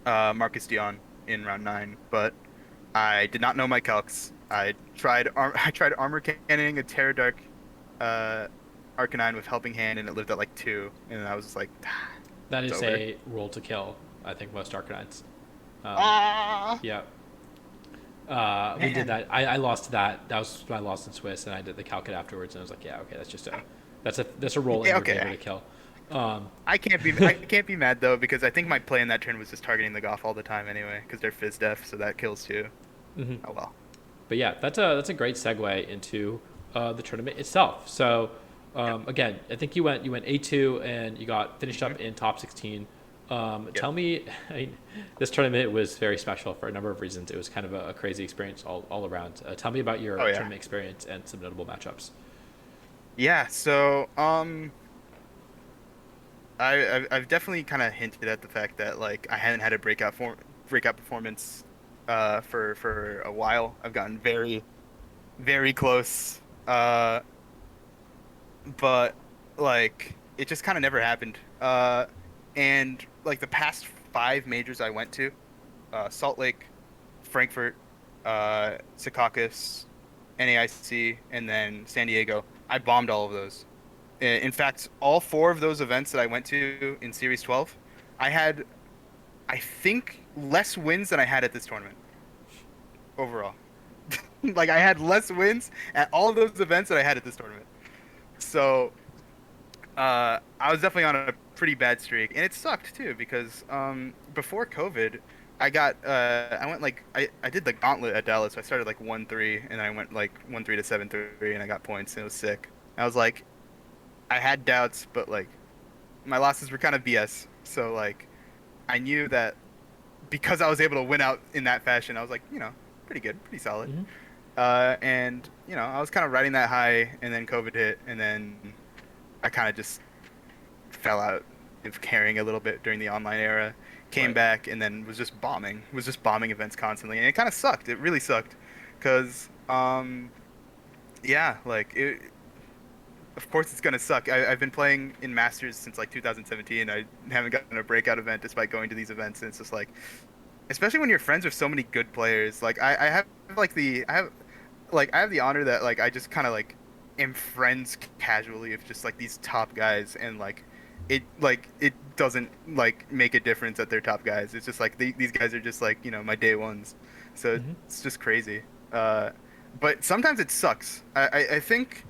Marcus Dion in round 9, but I did not know my calcs. I tried armor cannoning a Terra Dark uh Arcanine with helping hand and it lived at like 2 and I was just like That it's is over. a rule to kill. I think most Arcanines. Um, Ah, yeah. We did man. that. I lost to that. That was my loss in Swiss, and I did the calculate afterwards, and I was like, yeah, okay, that's a roll in Yeah, your favor okay. to kill. Um, I can't be mad though because I think my play in that turn was just targeting the Goth all the time anyway because they're Fizz Def, so that kills too. mhm. Oh well. But yeah, that's a great segue into the tournament itself. So Yep. again, I think you went A2 and you got finished Hmm. up in top 16. Yep. Tell me, I mean, this tournament was very special for a number of reasons. It was kind of a crazy experience all around. Tell me about your Oh yeah. tournament experience and some notable matchups. Yeah. So I've definitely kind of hinted at the fact that like I hadn't had a breakout performance for a while. I've gotten very very close. But like it just kind of never happened. And like the past 5 majors I went to, Salt Lake, Frankfurt, Secaucus, NAIC, and then San Diego, I bombed all of those. In fact, all 4 of those events that I went to in Series 12, I had, I think, less wins than I had at this tournament overall. Like I had less wins at all of those events that I had at this tournament. So I was definitely on a pretty bad streak, and it sucked too because before COVID, I went like I did the gauntlet at Dallas. So I started like 1-3, and then I went like 1-3 to 7-3, and I got points, and it was sick. I was like, I had doubts, but like my losses were kind of BS. So like I knew that because I was able to win out in that fashion, I was like, pretty good, pretty solid. Hmm. And I was kind of riding that high, and then COVID hit, and then I kind of just fell out of caring a little bit during the online era. Came Right. back and then was just bombing events constantly, and it kind of sucked. It really sucked, because yeah, like it. Of course, it's gonna suck. I've been playing in Masters since like 2017. I haven't gotten a breakout event despite going to these events, and it's just like especially when you're friends with so many good players. Like I have like the I have the honor that like I just kind of like am friends casually with just like these top guys, and it doesn't like make a difference that they're top guys. It's just like these guys are just like, my day ones. So Hmm. it's just crazy. Uh, but sometimes it sucks. I think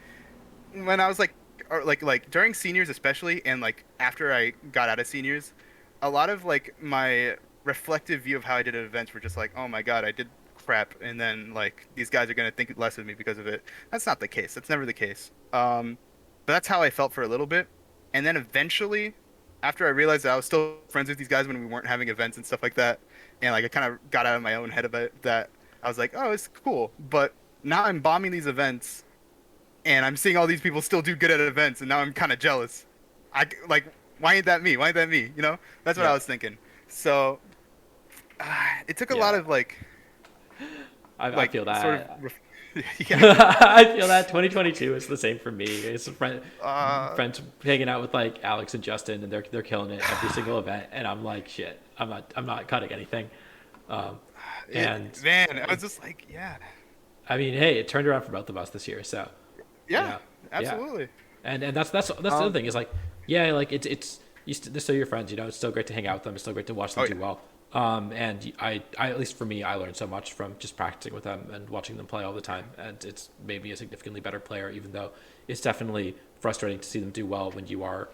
when I was like, or like during seniors especially, and like after I got out of seniors, a lot of like my reflective view of how I did at events were just like, oh my God, I did crap, and then like these guys are gonna think less of me because of it. That's not the case. That's never the case. But that's how I felt for a little bit, and then eventually, after I realized that I was still friends with these guys when we weren't having events and stuff like that, and like I kind of got out of my own head about that, I was like, oh, it's cool, but now I'm bombing these events and I'm seeing all these people still do good at events, and now I'm kind of jealous. I like, why ain't that me? Why ain't that me? That's what I Yeah. was thinking. So it took a lot Yeah. of like, I feel sort of, that. yeah. I feel that 2022 is the same for me. It's Uh, friends hanging out with like Alex and Justin, and they're killing it every single event, and I'm like, shit, I'm not cutting anything. Um, and man, I it, was just like, yeah, I mean, hey, it turned around for both of us this year, so you yeah, know, yeah. absolutely. And that's the other Um, thing is like, yeah, like it's they're still your friends, it's still great to hang out with them, it's still great to watch them oh do yeah, well. And I at least for me, I learned so much from just practicing with them and watching them play all the time, and it's made me a significantly better player, even though it's definitely frustrating to see them do well when you are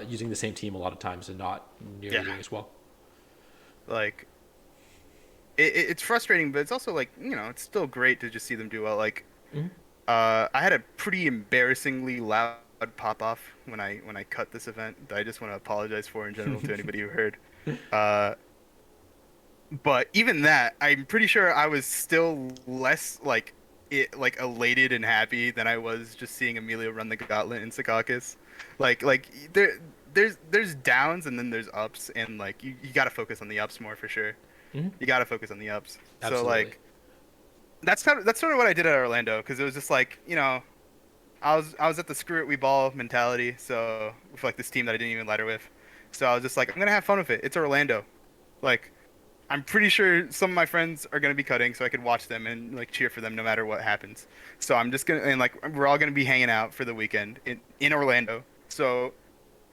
using the same team a lot of times and not nearly yeah. doing as well. Like it's frustrating, but it's also like, it's still great to just see them do well. Like Hmm. I had a pretty embarrassingly loud pop off when I cut this event that I just want to apologize for in general to anybody who heard. Uh, but even that, I'm pretty sure I was still less like elated and happy than I was just seeing Emilio run the gauntlet in Secaucus. There's downs and then there's ups, and like you got to focus on the ups more for sure. Hmm. You got to focus on the ups. So Absolutely. like that's sort of what I did at Orlando, because it was just like, I was at the screw it we ball mentality, so with like this team that I didn't even ladder with. So I was just like, I'm gonna have fun with it. It's Orlando. Like, I'm pretty sure some of my friends are gonna be cutting, so I could watch them and like cheer for them no matter what happens. So I'm just gonna, and like we're all gonna be hanging out for the weekend in Orlando. So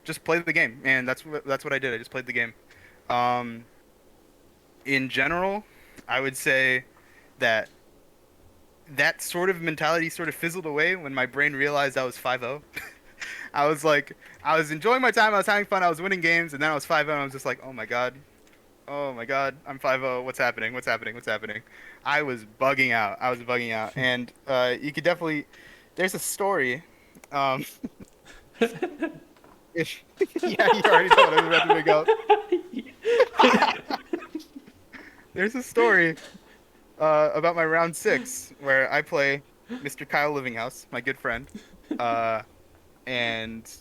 just play the game, and that's what I did. I just played the game. Um, in general, I would say that that sort of mentality sort of fizzled away when my brain realized I was 5-0. I was like, I was enjoying my time, I was having fun, I was winning games, and then I was 5-0, and I was just like, oh my God, I'm 5-0. What's happening? What's happening? What's happening? I was bugging out. I was bugging out, and you could definitely. There's a story. Um, if yeah, you already know what I was about to bring up. There's a story about my round six where I play Mr. Kyle Livinghouse, my good friend, uh, and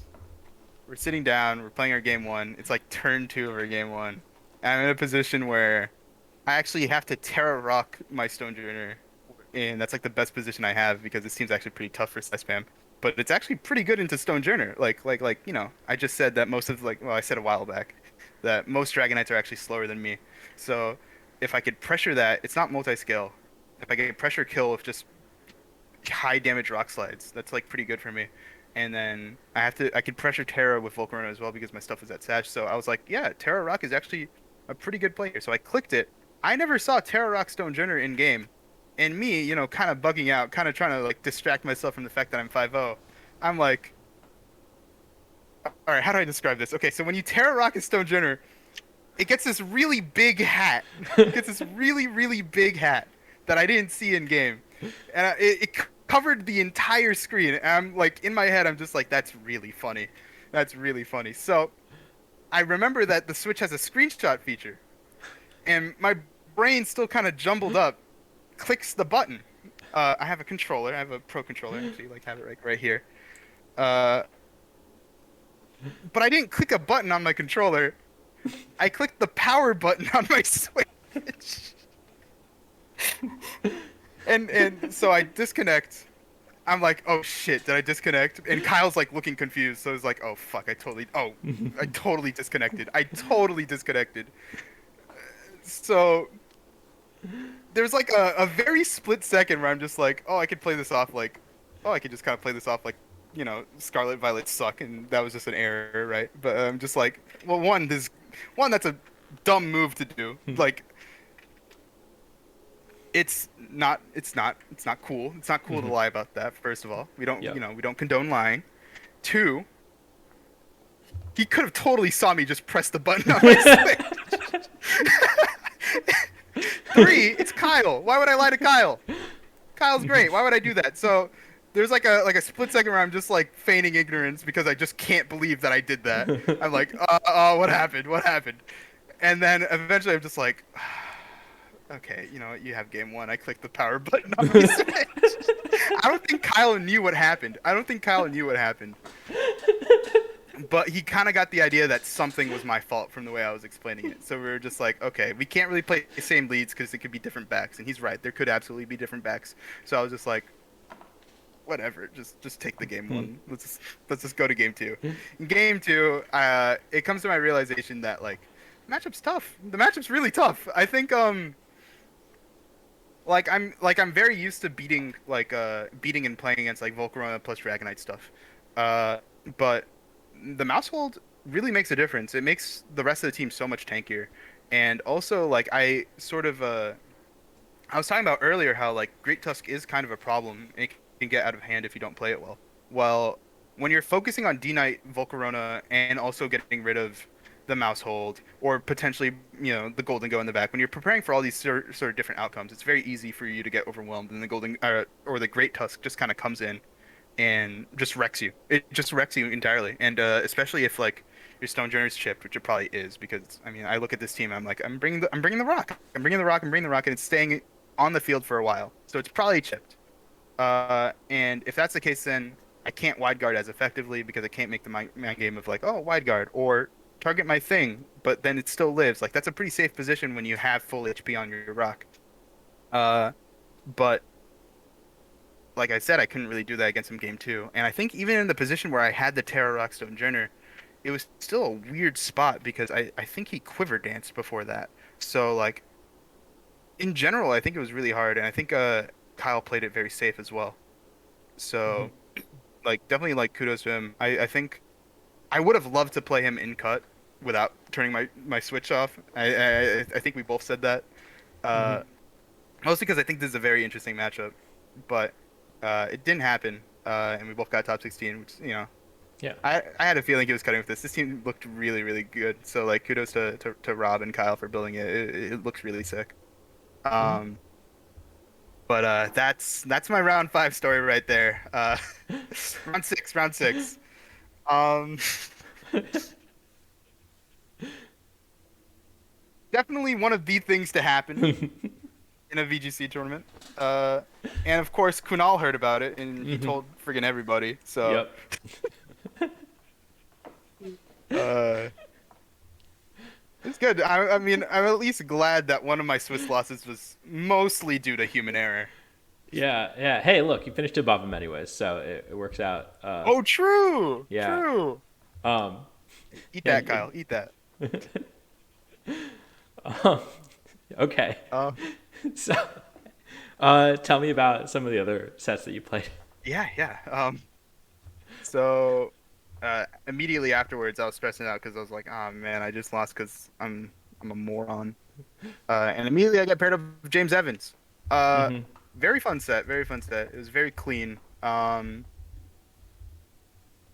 we're sitting down. We're playing our game one. It's like turn two of our game one. And I'm in a position where I actually have to Terra Rock my Stonejourner, and that's like the best position I have because this team's actually pretty tough for side spam. But it's actually pretty good into Stonejourner. I just said that most of I said a while back that most Dragonites are actually slower than me. So if I could pressure that, it's not multi-scale. If I could pressure kill with just high damage rock slides, that's like pretty good for me. And then I could pressure Terra with Volcarona as well because my stuff is at Sag. So I was like, yeah, Terra Rock is actually a pretty good player. So I clicked it. I never saw Terra Rock Stonejourner in game. And me, kind of bugging out, kind of trying to like distract myself from the fact that I'm 5-0. I'm like, all right, how do I describe this? Okay, so when you Terra Rock a Stonejourner, it gets this really big hat. It gets this really, really big hat that I didn't see in game, and it covered the entire screen. And I'm like, in my head, I'm just like, that's really funny. That's really funny. So I remember that the Switch has a screenshot feature, and my brain still kind of jumbled up. Clicks the button. I have a controller. I have a pro controller. Actually, like have it right here. Uh, but I didn't click a button on my controller. I clicked the power button on my Switch. And so I disconnect. I'm like, oh shit, did I disconnect? And Kyle's like looking confused. So it's like, oh fuck, I totally disconnected. I totally disconnected. So there's like a very split second where I'm just like, oh, I could play this off like, oh, I could just kind of play this off like, Scarlet Violet suck, and that was just an error, right? But I'm just like, well, one that's a dumb move to do. Like, it's not cool. It's not cool to Hmm. lie about that. First of all, we don't, Yep. we don't condone lying. Two, he could have totally saw me just press the button on my Switch. Three, it's Kyle. Why would I lie to Kyle? Kyle's great. Why would I do that? So there's like a split second where I'm just like feigning ignorance because I just can't believe that I did that. I'm like, what happened? What happened? And then eventually I'm just like, okay, you know what? You have game one. I clicked the power button on my Switch. I don't think Kyle knew what happened. I don't think Kyle knew what happened. But he kind of got the idea that something was my fault from the way I was explaining it. So we were just like, okay, we can't really play the same leads because it could be different backs. And he's right. There could absolutely be different backs. So I was just like, whatever, just take the game one. Let's just go to game two. In game two, it comes to my realization that like matchup's tough. The matchup's really tough. I think I'm very used to beating and playing against like Volcarona plus Dragonite stuff. Uh but the mouse hold really makes a difference. It makes the rest of the team so much tankier. And also like I was talking about earlier how like Great Tusk is kind of a problem. It can get out of hand if you don't play it well. Well, when you're focusing on D Knight, Volcarona, and also getting rid of the mouse hold or potentially the Golden Go in the back, when you're preparing for all these sort of different outcomes, it's very easy for you to get overwhelmed, and the Golden or the Great Tusk just kind of comes in and just wrecks you. It just wrecks you entirely, and especially if like your Stonejourner's chipped, which it probably is, because I mean I look at this team, I'm like I'm bringing the rock, I'm bringing the rock, and it's staying on the field for a while, so it's probably chipped. And if that's the case, then I can't wide guard as effectively because I can't make the man game of like, oh, wide guard or target my thing, but then it still lives. Like that's a pretty safe position when you have full HP on your rock. Uh, but like I said, I couldn't really do that against him game two. And I think even in the position where I had the Terra Rock Stonejourner, it was still a weird spot because I think he quiver danced before that. So like in general, I think it was really hard, and I think Kyle played it very safe as well. So like definitely like kudos to him. I think I would have loved to play him in cut without turning my switch off. I think we both said that. Hmm. Uh, Mostly because I think this is a very interesting matchup, but it didn't happen. And we both got top 16, which Yeah. I had a feeling he was cutting with this. This team looked really really good. So like kudos to Rob and Kyle for building it. It looks really sick. Hmm. Um, but that's my round five story right there. Round six, round six. Um, Definitely one of the things to happen in a VGC tournament. Uh, and of course, Kunal heard about it and he Hmm. told friggin' everybody. So, Yep. uh, it's good. I mean, I'm at least glad that one of my Swiss losses was mostly due to human error. Yeah. Yeah. Hey, look, you finished above him anyways, so it works out. Oh, true, Yeah. true. Um. Eat Yeah. that, Kyle. Eat that. Okay. Uh, So, tell me about some of the other sets that you played. yeah, yeah. So immediately afterwards, I was stressing out because I was like, "Oh man, I just lost because I'm a moron." And immediately I got paired up with James Evans. Uh, Hmm. Very fun set, very fun set. It was very clean. And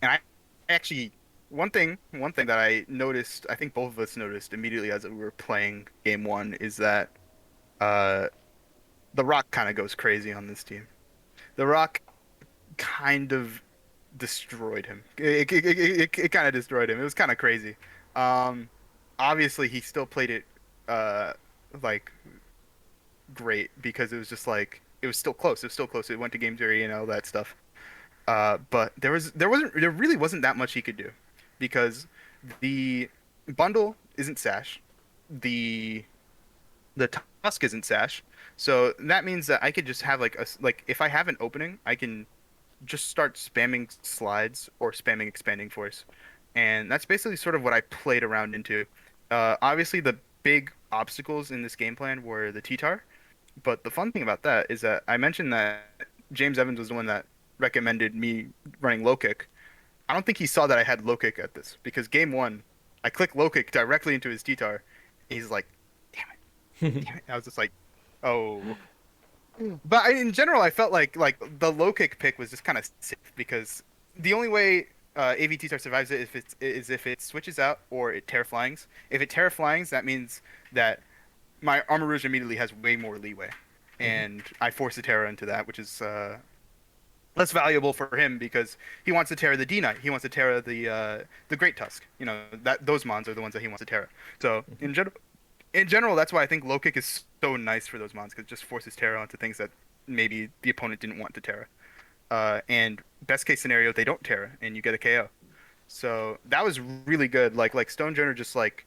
I actually one thing that I noticed, I think both of us noticed immediately as we were playing game one, is that uh, the Rock kind of goes crazy on this team. The Rock kind of destroyed him. It kind of destroyed him. It was kind of crazy. Um, Obviously he still played it uh like great because it was just like it was still close. It was still close. It went to game theory and all that stuff. But there really wasn't that much he could do because the bundle isn't Sash, the the Tusk isn't Sash, so that means that I could just have like if I have an opening, I can just start spamming slides or spamming expanding force, and that's basically sort of what I played around into. Obviously the big obstacles in this game plan were the T-Tar. But the fun thing about that is that I mentioned that James Evans was the one that recommended me running low kick. I don't think he saw that I had low kick at this because game one, I click low kick directly into his T-Tar. He's like, damn it, damn it. I was just like, oh. But in general, I felt like the low kick pick was just kind of safe because the only way AV T-Tar survives it if it switches out or it terra flyings. If it terra flyings, that means that my Armor Rouge immediately has way more leeway, Mhm. and I force the Terra into that, which is less valuable for him because he wants to Terra the D Knight. He wants to Terra the Great Tusk. You know that those mons are the ones that he wants to Terra. So in general, that's why I think low kick is so nice for those mons because it just forces Terra onto things that maybe the opponent didn't want to Terra. And best case scenario, they don't Terra and you get a KO. So that was really good. Like Stonejourner just like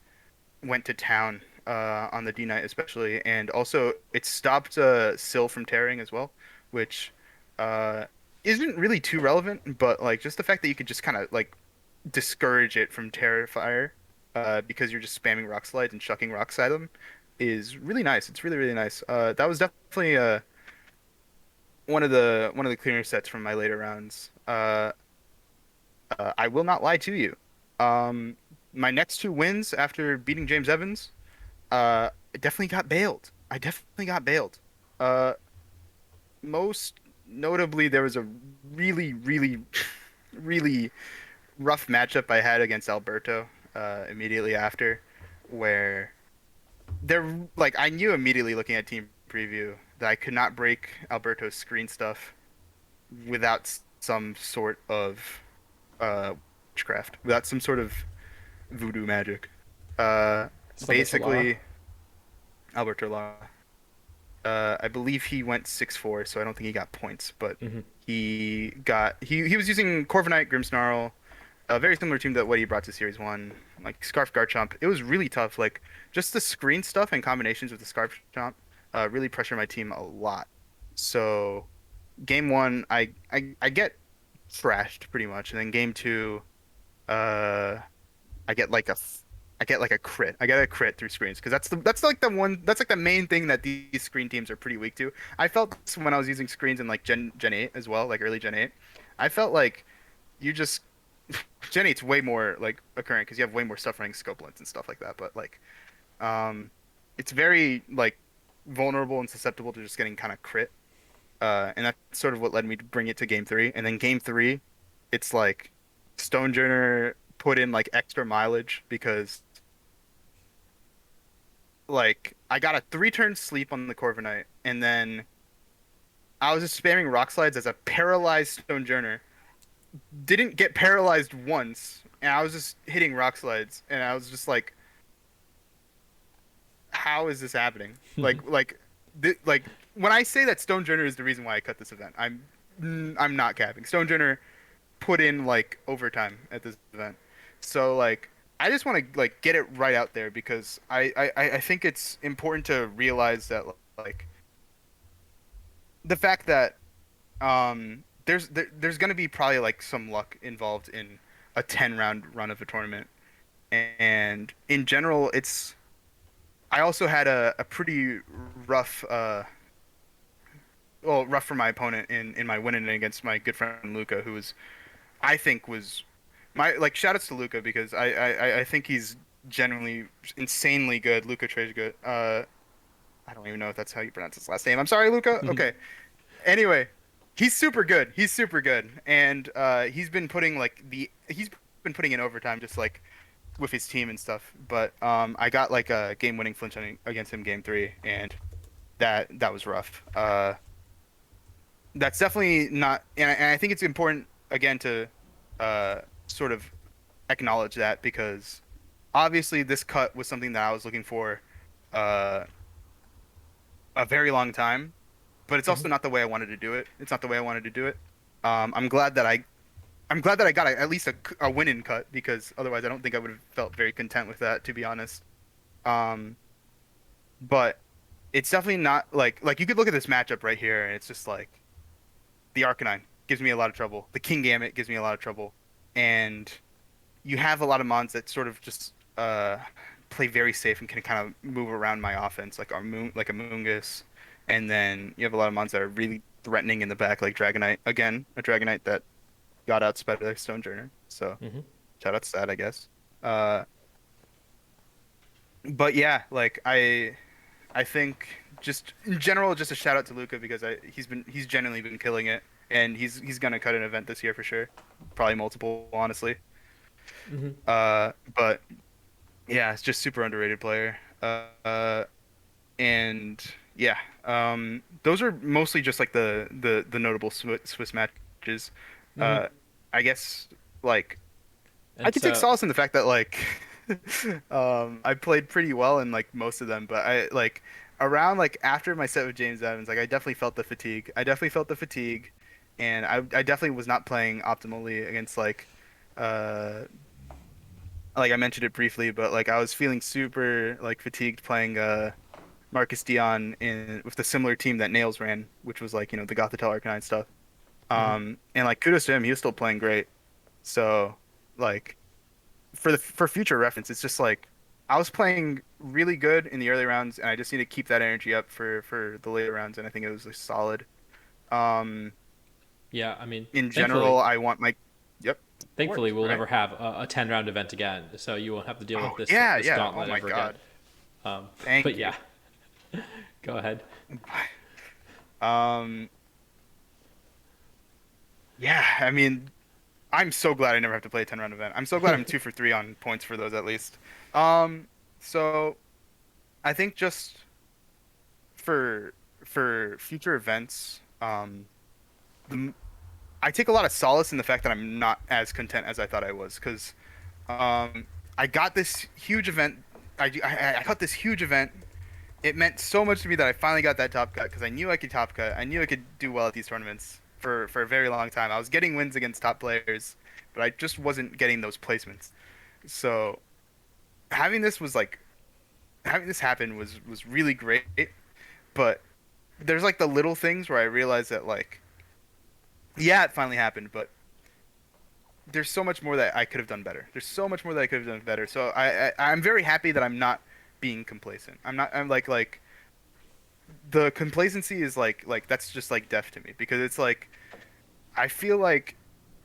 went to town on the D Knight especially, and also it stopped Syl from tearing as well, which uh, isn't really too relevant, but like just the fact that you could just kind of like discourage it from Terrifier because you're just spamming rock slides and chucking rocks at them is really nice. It's really really nice. That was definitely one of the cleaner sets from my later rounds. I will not lie to you. Um, my next two wins after beating James Evans. I definitely got bailed. I definitely got bailed. Uh, most notably, there was a really, really, really rough matchup I had against Alberto immediately after, where I knew immediately looking at team preview that I could not break Alberto's screen stuff without some sort of witchcraft, without some sort of voodoo magic. Uh, Alberto Lara. basically, Alberto I believe he went 6-4, so I don't think he got points, but Hmm. he was using Corviknight, Grimmsnarl, a very similar team to what he brought to Series 1, like Scarf Garchomp. It was really tough. Like just the screen stuff and combinations with the Scarf Chomp really pressure my team a lot. So game one, I get thrashed pretty much, and then game two, uh I get like a f- I get like a crit. I get a crit through screens because that's like the main thing that these screen teams are pretty weak to. I felt this when I was using screens in like Gen 8 as well, like early Gen 8. I felt like you just Gen 8's way more like occurrent because you have way more stuff running scope lens and stuff like that, but like um it's very like vulnerable and susceptible to just getting kind of crit. And that's sort of what led me to bring it to game three. And then game three, it's like Stonejourner put in like extra mileage because like I got a 3 turn sleep on the Corviknight, and then I was just spamming rock slides as a paralyzed Stonejourner. Didn't get paralyzed once, and I was just hitting rock slides, and I was just like, how is this happening? Like when I say that Stonejourner is the reason why I cut this event, I'm not capping. Stonejourner put in like overtime at this event. So like I just want to like get it right out there because I think it's important to realize that like the fact that there's going to be probably like some luck involved in a 10 round run of a tournament. And in general, it's I also had a pretty rough rough for my opponent in my winning against my good friend Luca, who was I think was my like shout outs to Luca because I think he's genuinely insanely good. Luca Trezeguet. I don't even know if that's how you pronounce his last name. I'm sorry, Luca. Okay. Anyway, he's super good. He's super good, and he's been putting in overtime just like with his team and stuff. But I got like a game winning flinch against him game three, and that was rough. That's definitely not, and I think it's important again to sort of acknowledge that because obviously this cut was something that I was looking for uh, a very long time, but it's Hmm. also not the way I wanted to do it. It's not the way I wanted to do it. I'm glad that I'm glad that I got at least a win in cut because otherwise I don't think I would have felt very content with that, to be honest. Um, but it's definitely not like you could look at this matchup right here and it's just like the Arcanine gives me a lot of trouble. The King Gambit gives me a lot of trouble, and you have a lot of mons that sort of just play very safe and can kind of move around my offense like a Moongus, and then you have a lot of mons that are really threatening in the back like Dragonite. Again, a Dragonite that got outsped by Stonejourner. So Hmm. shout out to that, I guess. Uh, but yeah, like I think just in general, just a shout out to Luca because he's genuinely been killing it, and he's gonna cut an event this year for sure, probably multiple, honestly. Hmm. But yeah, it's just super underrated player. And yeah, those are mostly just like the notable Swiss matches. Hmm. Uh, I guess like I And can take so, solace in the fact that like I played pretty well in like most of them, but I like around like after my set with James Evans, like I definitely felt the fatigue. I definitely felt the fatigue, and I definitely was not playing optimally against uh like I mentioned it briefly, but like I was feeling super like fatigued playing Marcus Dion in with the similar team that Nails ran, which was like, the Gothitelle Arcanine stuff. mhm. And like kudos to him, he was still playing great. So like for future reference, it's just like I was playing really good in the early rounds, and I just need to keep that energy up for the later rounds, and I think it was like, solid. Um, Yeah, I mean, in thankfully, general, I want my yep, of thankfully, course, we'll right? never have a 10 round event again, so you won't have to deal Oh with yeah, this yeah. Oh gauntlet my ever again. God. Um, but Thank you. yeah, go ahead. Um, yeah, I mean, I'm so glad I never have to play a 10 round event. I'm so glad I'm 2 for 3 on points for those at least. So I think just for future events, the, I take a lot of solace in the fact that I'm not as content as I thought I was because I got this huge event. I got this huge event. It meant so much to me that I finally got that top cut because I knew I could top cut. I knew I could do well at these tournaments for a very long time. I was getting wins against top players, but I just wasn't getting those placements. So having this was like having this happen was really great. But there's like the little things where I realized that like yeah, it finally happened, but there's so much more that I could have done better. There's so much more that I could have done better. So I'm very happy that I'm not being complacent. I'm not. I'm like the complacency is like that's just like death to me because it's like I feel like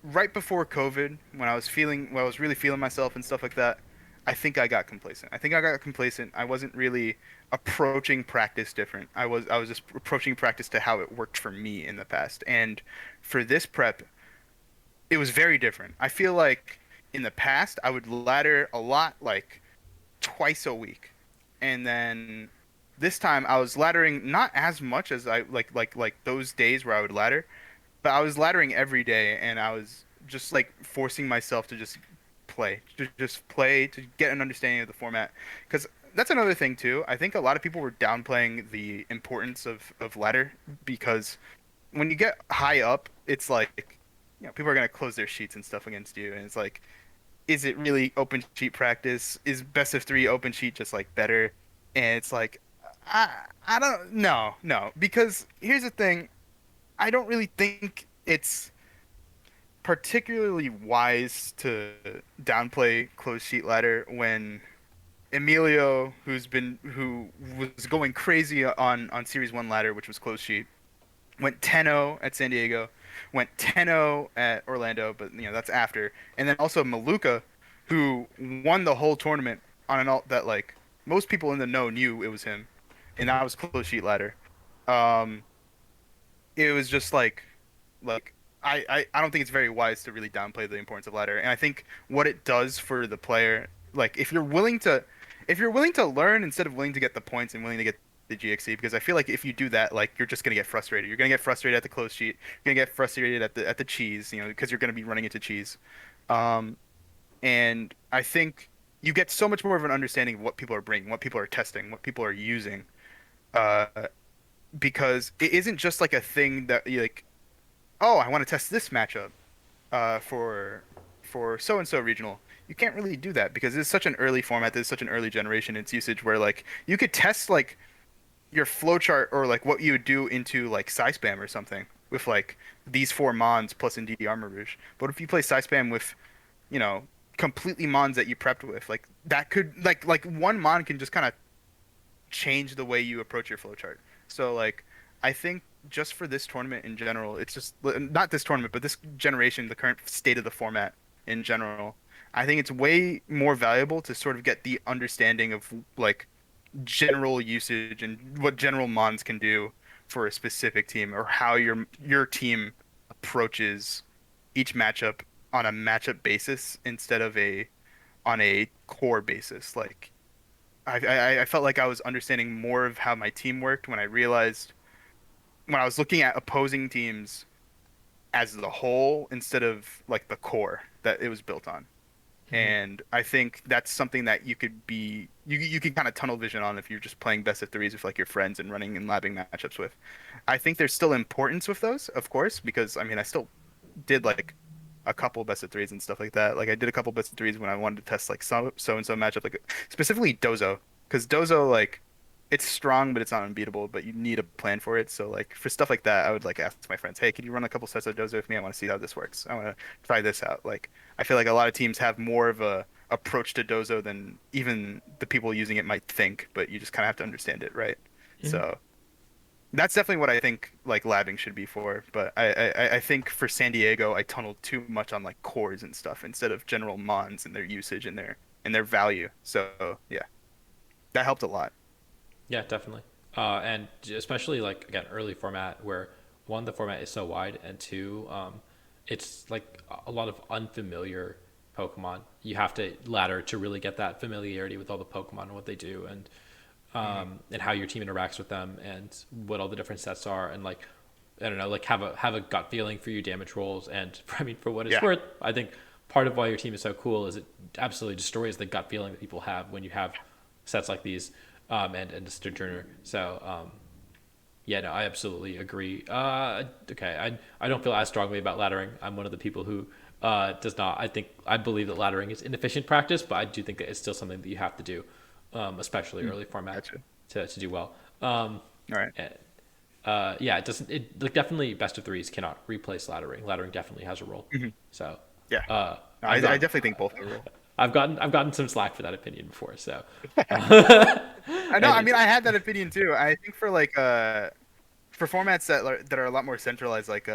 right before COVID when I was really feeling myself and stuff like that. I think I got complacent. I think I got complacent. I wasn't really approaching practice different. I was just approaching practice to how it worked for me in the past. And for this prep, it was very different. I feel like in the past I would ladder a lot, like twice a week, and then this time I was laddering not as much as I like those days where I would ladder, but I was laddering every day, and I was just like forcing myself to just play to get an understanding of the format, because that's another thing too. I think a lot of people were downplaying the importance of ladder because when you get high up, it's like, people are gonna close their sheets and stuff against you, and it's like, is it really open sheet practice? Is best of three open sheet just like better? And it's like, I I don't no, because here's the thing, I don't really think it's particularly wise to downplay closed sheet ladder when Emilio, who was going crazy on Series 1 ladder, which was closed sheet, went 10-0 at San Diego, went 10-0 at Orlando, but that's after. And then also Maluka, who won the whole tournament on an alt that like most people in the know knew it was him, and that was close sheet ladder. Um, it was just like I don't think it's very wise to really downplay the importance of ladder. And I think what it does for the player, like if you're willing to learn instead of willing to get the points and willing to get the GXC, because I feel like if you do that, like you're just gonna get frustrated. You're gonna get frustrated at the close sheet. You're gonna get frustrated at the cheese, because you're gonna be running into cheese. Um, and I think you get so much more of an understanding of what people are bringing, what people are testing, what people are using. Uh, because it isn't just like a thing that you like, oh, I want to test this matchup for so and so regional. You can't really do that because it's such an early format. There's such an early generation in its usage where like you could test like your flowchart or like what you would do into like Psy Spam or something with like these four mons plus Indeed Armor Rouge. But if you play Psy Spam with, you know, completely mons that you prepped with. Like that could like one mon can just kind of change the way you approach your flowchart. So like I think just for this tournament in general, it's just not this tournament, but this generation, the current state of the format in general, I think it's way more valuable to sort of get the understanding of like general usage and what general mons can do for a specific team or how your team approaches each matchup on a matchup basis instead of a on a core basis. Like I felt like I was understanding more of how my team worked when I realized when I was looking at opposing teams as the whole instead of like the core that it was built on. Hmm. And I think that's something that you can kind of tunnel vision on if you're just playing best of threes with like your friends and running and labbing matchups with. I think there's still importance with those, of course, because I mean I still did like a couple best of threes and stuff like that. Like I did a couple best of threes when I wanted to test like so and so matchup, like specifically Dozo, because Dozo like it's strong but it's not unbeatable, but you need a plan for it. So like for stuff like that, I would like ask my friends, hey, can you run a couple sets of Dozo with me? I want to see how this works. I want to try this out. Like I feel like a lot of teams have more of a approach to Dozo than even the people using it might think, but you just kind of have to understand it, right? Hmm. So that's definitely what I think like labbing should be for. But I think for San Diego, I tunneled too much on like cores and stuff instead of general mons and their usage and their value. So yeah, that helped a lot. Yeah, definitely. And especially like again, early format where one, the format is so wide, and two, it's like a lot of unfamiliar Pokemon. You have to ladder to really get that familiarity with all the Pokemon and what they do, Hmm. and how your team interacts with them, and what all the different sets are, and like I don't know, like have a gut feeling for your damage rolls. And I mean, for what it's Yeah. worth, I think part of why your team is so cool is it absolutely destroys the gut feeling that people have when you have sets like these, and the Stonjourner. So yeah, no, I absolutely agree. Okay, I don't feel as strongly about laddering. I'm one of the people who does not. I believe that laddering is inefficient practice, but I do think that it's still something that you have to do, especially Mm. early format, Gotcha. to do well. All right. And, yeah, it doesn't. It like definitely best of threes cannot replace laddering. Laddering definitely has a role. Hmm. So Yeah. No, I've I gotten definitely think both have a role. I've gotten some slack for that opinion before. So I know. and I mean, it's I had that opinion too. I think for formats that are a lot more centralized, like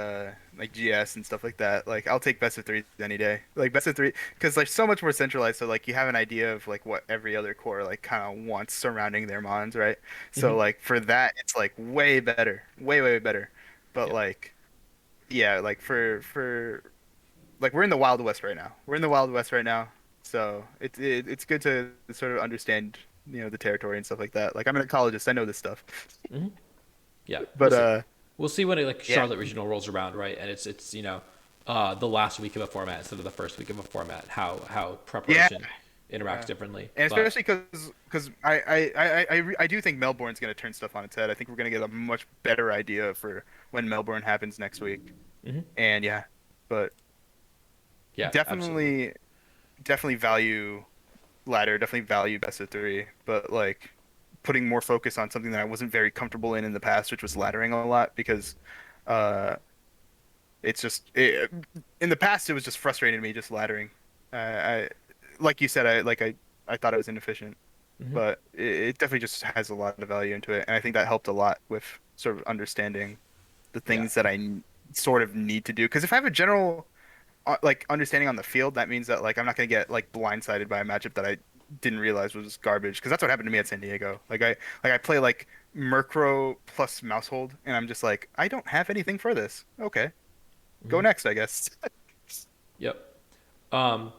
GS and stuff like that, like I'll take best of three any day. Like best of three, because like so much more centralized. So like you have an idea of like what every other core like kind of wants surrounding their mons, right? So mhm, like for that, it's like way better, way better. But yep. like yeah, like for like we're in the Wild West right now. We're in the Wild West right now, so it's good to sort of understand the territory and stuff like that. Like I'm an ecologist, I know this stuff. Mhm. Yeah, we'll But see. We'll see when like yeah. Charlotte Regional rolls around, right? And it's the last week of a format instead of the first week of a format. How Yeah, preparation interacts yeah. differently. And But especially because I do think Melbourne's going to turn stuff on its head. I think we're going to get a much better idea for when Melbourne happens next week. mhm, And yeah, but yeah, absolutely. definitely definitely value ladder, definitely value best of three, but like putting more focus on something that I wasn't very comfortable in the past, which was laddering a lot because uh it's just in the past it was just frustrating to me just laddering. I like you said I thought it was inefficient, Hmm. but it definitely just has a lot of value into it, and I think that helped a lot with sort of understanding the Yeah. things that sort of need to do. Because if I have a general like understanding on the field, that means that like I'm not gonna get like blindsided by a matchup that I didn't realize was garbage. Because that's what happened to me at San Diego. I play like Murkrow plus Mousehold, and I'm just like I don't have anything for this. Okay, go Hmm. next, I guess. Yep. Um,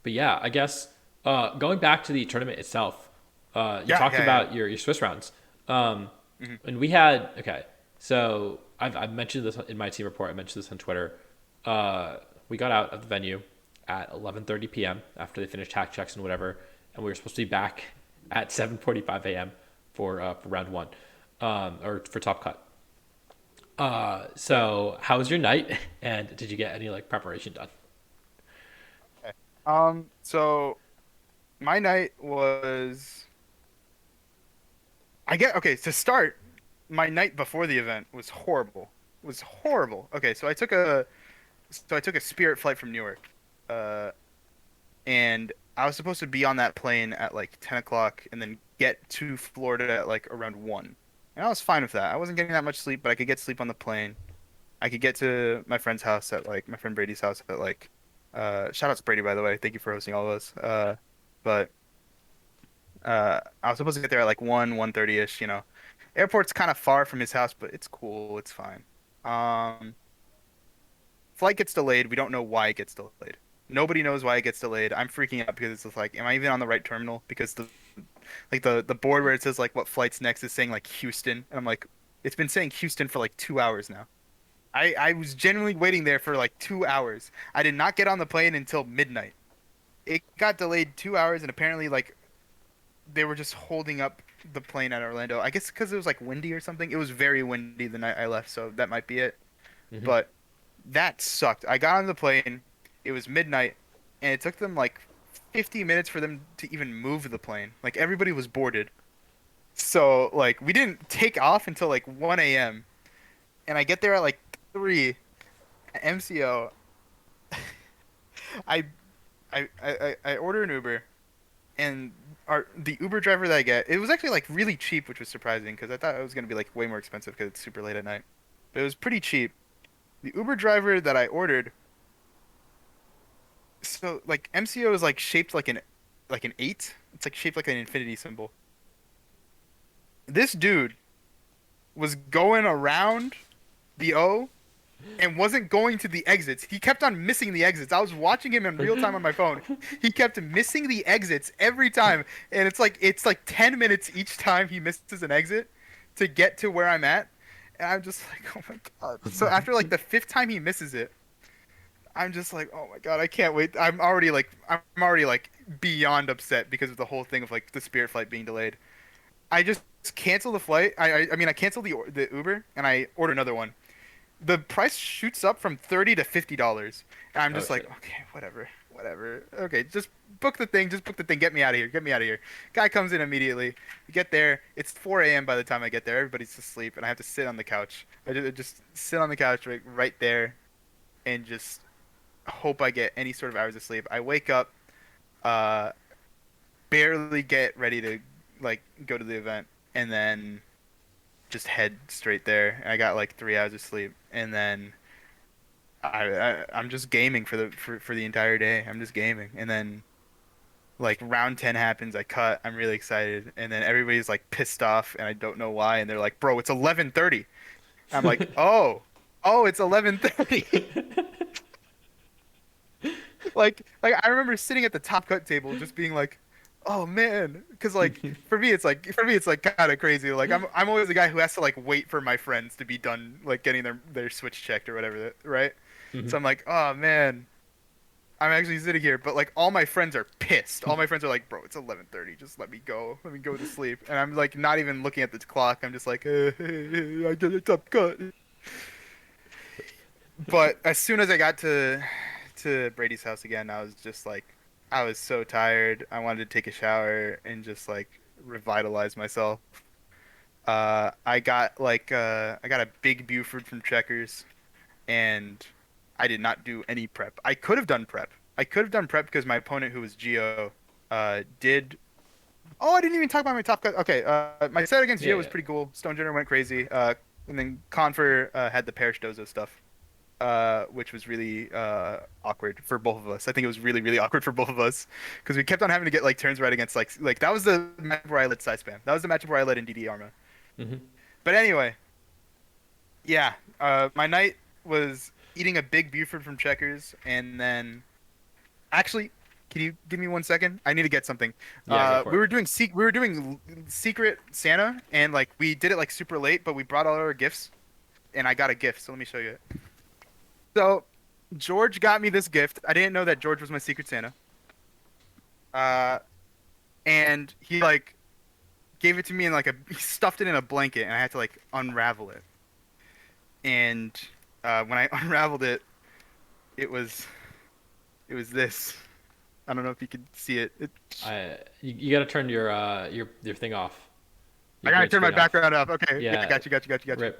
but yeah, I guess going back to the tournament itself, you Yeah, talked yeah, about your Swiss rounds, um, yeah. Hmm. and we had okay. So I've mentioned this in my team report. I mentioned this on Twitter. We got out of the venue at 11:30 p.m. after they finished hack checks and whatever, and we were supposed to be back at 7:45 a.m. For round one, or for top cut. So how was your night, and did you get any like preparation done? Okay. So my night was I get okay to start. My night before the event was horrible. Was horrible. Okay, so I took a spirit flight from Newark. Uh, and I was supposed to be on that plane at like 10 o'clock and then get to Florida at like around 1. And I was fine with that. I wasn't getting that much sleep, but I could get sleep on the plane. I could get to my friend's house at like my friend Brady's house at like shout out to Brady, by the way. Thank you for hosting all of us. But I was supposed to get there at like 1:30 ish, you know. Airport's kind of far from his house, but it's cool. It's fine. Um, Flight gets delayed. We don't know why it gets delayed. Nobody knows why it gets delayed. I'm freaking out because it's just like, am I even on the right terminal? Because the board where it says like what flight's next is saying like Houston, and I'm like, it's been saying Houston for like 2 hours now. I was genuinely waiting there for like 2 hours. I did not get on the plane until midnight. It got delayed 2 hours, and apparently like they were just holding up the plane at Orlando. I guess because it was like windy or something. It was very windy the night I left, so that might be it. Hmm. But that sucked. I got on the plane. It was midnight, and it took them like 50 minutes for them to even move the plane. Like everybody was boarded. So like we didn't take off until like 1 a.m. And I get there at like 3 at MCO. I I order an Uber, and the Uber driver that I get, it was actually like really cheap, which was surprising because I thought it was gonna be like way more expensive because it's super late at night. But it was pretty cheap. The Uber driver that I ordered, so like MCO is like shaped like an eight. It's like shaped like an infinity symbol. This dude was going around the O and wasn't going to the exits. He kept on missing the exits. I was watching him in real time on my phone. He kept missing the exits every time, and it's like 10 minutes each time he misses an exit to get to where I'm at. And I'm just like, oh my God. So after like the fifth time he misses it, I'm just like, oh my God, I can't wait. I'm already like beyond upset because of the whole thing of like the Spirit flight being delayed. I just cancel the flight. I mean I cancel the Uber and I order another one. The price shoots up from $30 to $50, and I'm Oh just like, shit. okay, whatever. Okay, just book the thing. Just book the thing. Get me out of here. Get me out of here. Guy comes in immediately. We get there. It's 4 a.m. by the time I get there. Everybody's asleep, and I have to sit on the couch. I just sit on the couch right there, and just hope I get any sort of hours of sleep. I wake up, uh, barely get ready to like go to the event, and then just head straight there. I got like 3 hours of sleep, and then I'm just gaming for the entire day. I'm just gaming, and then like round 10 happens. I cut. I'm really excited, and then everybody's like pissed off, and I don't know why. And they're like, "Bro, it's 11:30." I'm like, "Oh, it's 11:30." Like I remember sitting at the top cut table, just being like, "Oh man," because like for me it's like kind of crazy. Like I'm always the guy who has to like wait for my friends to be done like getting their switch checked or whatever, right? Hmm. So I'm like, "Oh man." I'm actually sitting here, but like all my friends are pissed. All my friends are like, "Bro, it's 11:30. Just let me go. Let me go to sleep." And I'm like not even looking at the clock. I'm just like, I did a top cut." But as soon as I got to Brady's house again, I was just like, I was so tired. I wanted to take a shower and just like revitalize myself. I got a big Buford from Checkers, and I did not do any prep. I could have done prep. I could have done prep because my opponent, who was Geo, did. Oh, I didn't even talk about my top cut. Okay, my set against Yeah, Geo was yeah. pretty cool. Stonejourner went crazy. And then Confer had the Parish Dozo stuff, which was really awkward for both of us. I think it was really, really awkward for both of us because we kept on having to get like turns right against like that was the match where I led side spam. That was the match where I led in DD Arma. Hmm. But anyway, yeah, my night was eating a big Buford from Checkers, and then actually, can you give me 1 second? I need to get something. Yeah, go for We it. were doing Secret Santa, and like we did it like super late, but we brought all our gifts, and I got a gift. So let me show you it. So George got me this gift. I didn't know that George was my Secret Santa. Uh, and he like gave it to me in like he stuffed it in a blanket, and I had to like unravel it. And when I unraveled it, it was it was this. I don't know if you could see it. You got to turn your thing off. I Your gotta green turn my screen off. background up. Okay, yeah, Yeah, got you.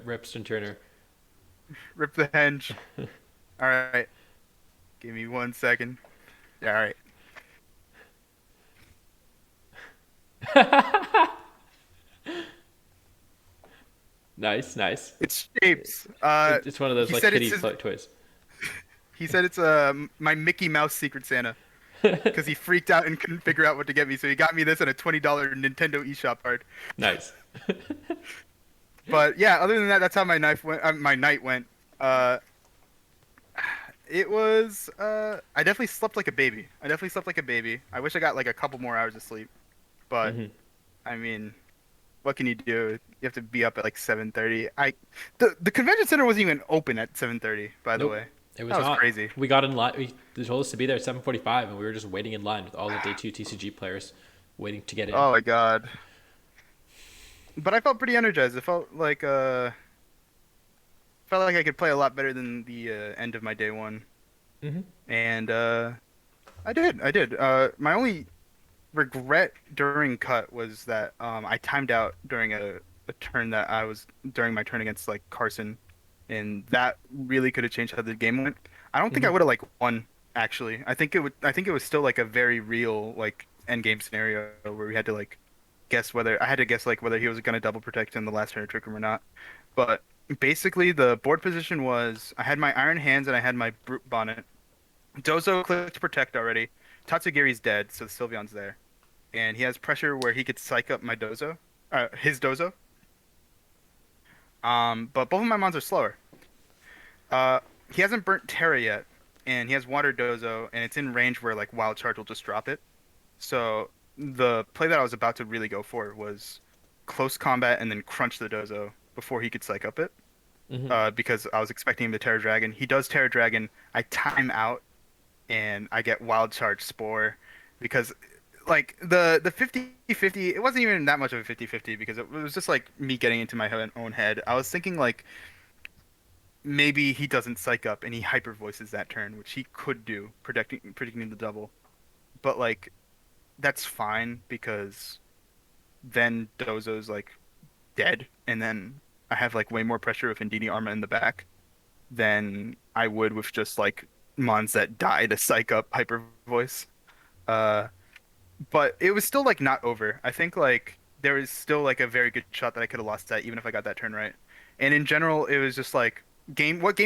rip Stonjourner. Rip the hinge. All right, give me 1 second. Yeah, all right. Nice, nice. It's shapes. It's one of those He like said it's kitty his, toys. he said it's my Mickey Mouse Secret Santa because he freaked out and couldn't figure out what to get me, so he got me this and a $20 Nintendo eShop card. Nice. But yeah, other than that, that's how my night went. Uh, it was I definitely slept like a baby. I definitely slept like a baby. I wish I got like a couple more hours of sleep, but Hmm. I mean, what can you do? You have to be up at like 7:30. The convention center wasn't even open at 7:30, by the Nope, way. it was That was not. crazy. We got in line. They told us to be there at 7:45, and we were just waiting in line with all the day two TCG players, waiting to get in. Oh my God. But I felt pretty energized. It felt like I could play a lot better than the end of my day one. Hmm. And I did. My only regret during cut was that I timed out during a turn that I was during my turn against like Carson, and that really could have changed how the game went. I don't think I Hmm. would have like won actually. I think it was still like a very real like end game scenario where we had to like guess whether I had to guess like whether he was gonna double protect in the last turn or trick him or not. But basically the board position was I had my Iron Hands and I had my Brute Bonnet. Dozo clicked protect already. Tatsugiri's dead, so Sylveon's there and he has pressure where he could psych up my dozo, his dozo. But both of my mons are slower. Uh, he hasn't burnt Terra yet, and he has water dozo, and it's in range where like wild charge will just drop it. So the play that I was about to really go for was close combat and then crunch the dozo before he could psych up it. Hmm. Because I was expecting him to Terra Dragon. He does Terra Dragon. I time out and I get wild charge spore because like the 50-50 it wasn't even that much of a 50-50 because it was just like me getting into my own head. I was thinking like maybe he doesn't psych up and he hyper voices that turn, which he could do, predicting the double. But like that's fine because then Dozo's like dead and then I have like way more pressure with Indeedee Arma in the back than I would with just like mons that die to psych up hyper voice. Uh but it was still like not over. I think like there was still like a very good shot that I could have lost that even if I got that turn right. And in general, it was just like what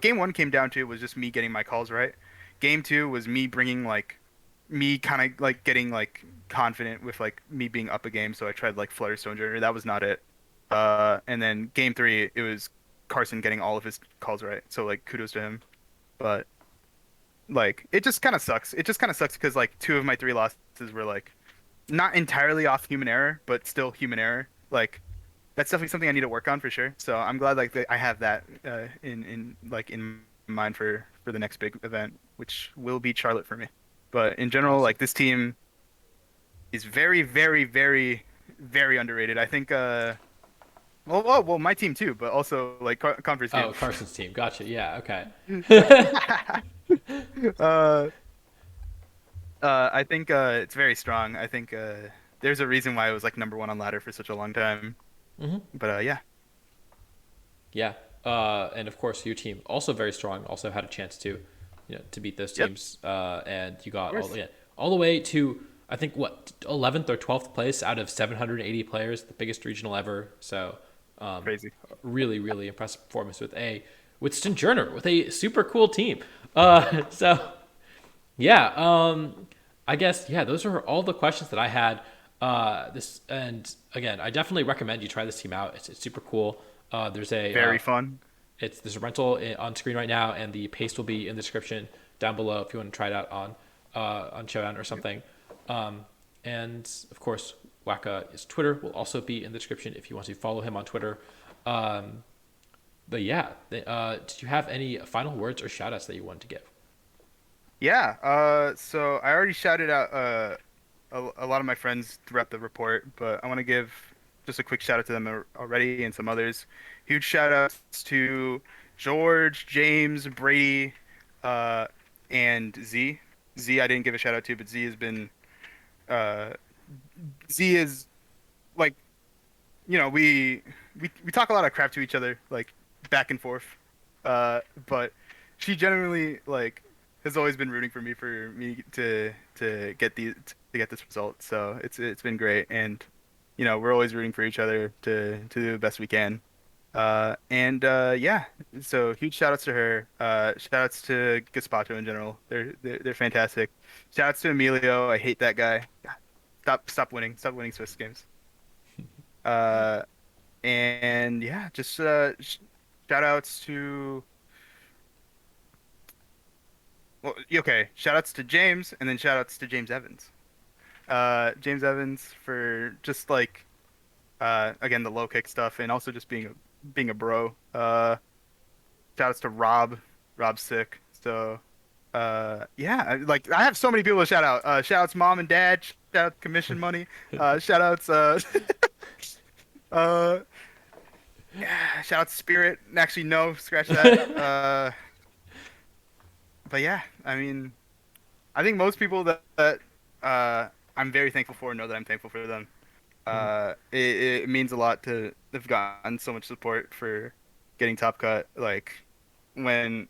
game one came down to was just me getting my calls right. Game two was me bringing like me kind of like getting like confident with like me being up a game, so I tried like Flutter Stonjourner. That was not it. And then game three, it was Carson getting all of his calls right. So like kudos to him. But like it just kind of sucks. It just kind of sucks because like two of my three losses were like not entirely off human error, but still human error. Like that's definitely something I need to work on for sure. So I'm glad like that I have that in mind for the next big event, which will be Charlotte for me. But in general, Awesome. like this team is very, very, very, very underrated. I think my team too, but also like Converse team. Oh, Carson's team. Gotcha. Yeah. Okay. uh, I think it's very strong. I think there's a reason why it was like number one on ladder for such a long time. Hmm. But yeah, Yeah. And of course, your team also very strong. Also had a chance to, to beat those yep, teams. And you of got course, all the way to I think what 11th or 12th place out of 780 players, the biggest regional ever. So, crazy. really, really impressive performance with Stonjourner with a super cool team. So yeah, I guess yeah, those are all the questions that I had. This and again, I definitely recommend you try this team out. It's super cool. There's a Very fun. there's a rental on screen right now, and the paste will be in the description down below if you want to try it out on Showdown or something. And of course, WACKA is Twitter will also be in the description if you want to follow him on Twitter. Um, but yeah, did you have any final words or shout outs that you wanted to give? Yeah. So I already shouted out a lot of my friends throughout the report, but I want to give just a quick shout out to them already and some others. Huge shout outs to George, James, Brady, uh, and Z. Z I didn't give a shout out to, but Z has been uh, Z is like we talk a lot of crap to each other like back and forth, but she generally like has always been rooting for me to get to get this result. So it's been great, and we're always rooting for each other to do the best we can. And yeah, so huge shout outs to her. Shout outs to Gaspacho in general. They're fantastic. Shout outs to Emilio. I hate that guy. God, stop winning. Stop winning Swiss games. Uh, and yeah, just sh shout outs to well, okay, shout outs to James and then shout outs to James Evans. James Evans for just like again the low kick stuff and also just being a bro. Shout outs to Rob. Rob's sick. So yeah, like I have so many people to shout out. Shout outs mom and dad, shout out commission money, shout outs uh yeah, shout out to Spirit. Actually no, scratch that. But yeah, I mean I think most people that I'm very thankful for know that I'm thankful for them. It means a lot to have gotten so much support for getting Top Cut. When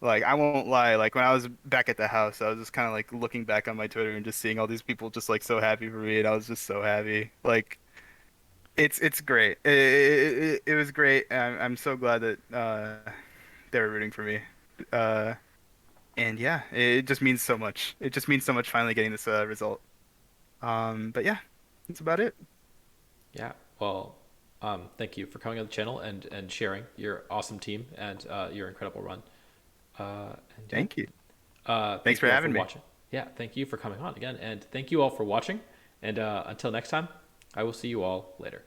Like I won't lie, like when I was back at the house, I was just kind of like looking back on my Twitter and just seeing all these people just like so happy for me, and I was just so happy. Like it's great. It was great. And I'm so glad that they were rooting for me. Uh, and yeah, it just means so much. It just means so much finally getting this result. But yeah, that's about it. Yeah. Well, thank you for coming on the channel and sharing your awesome team and your incredible run. And yeah, Thank you. Thanks thank for you all for having me. watching. Yeah, thank you for coming on again, and thank you all for watching. And until next time, I will see you all later.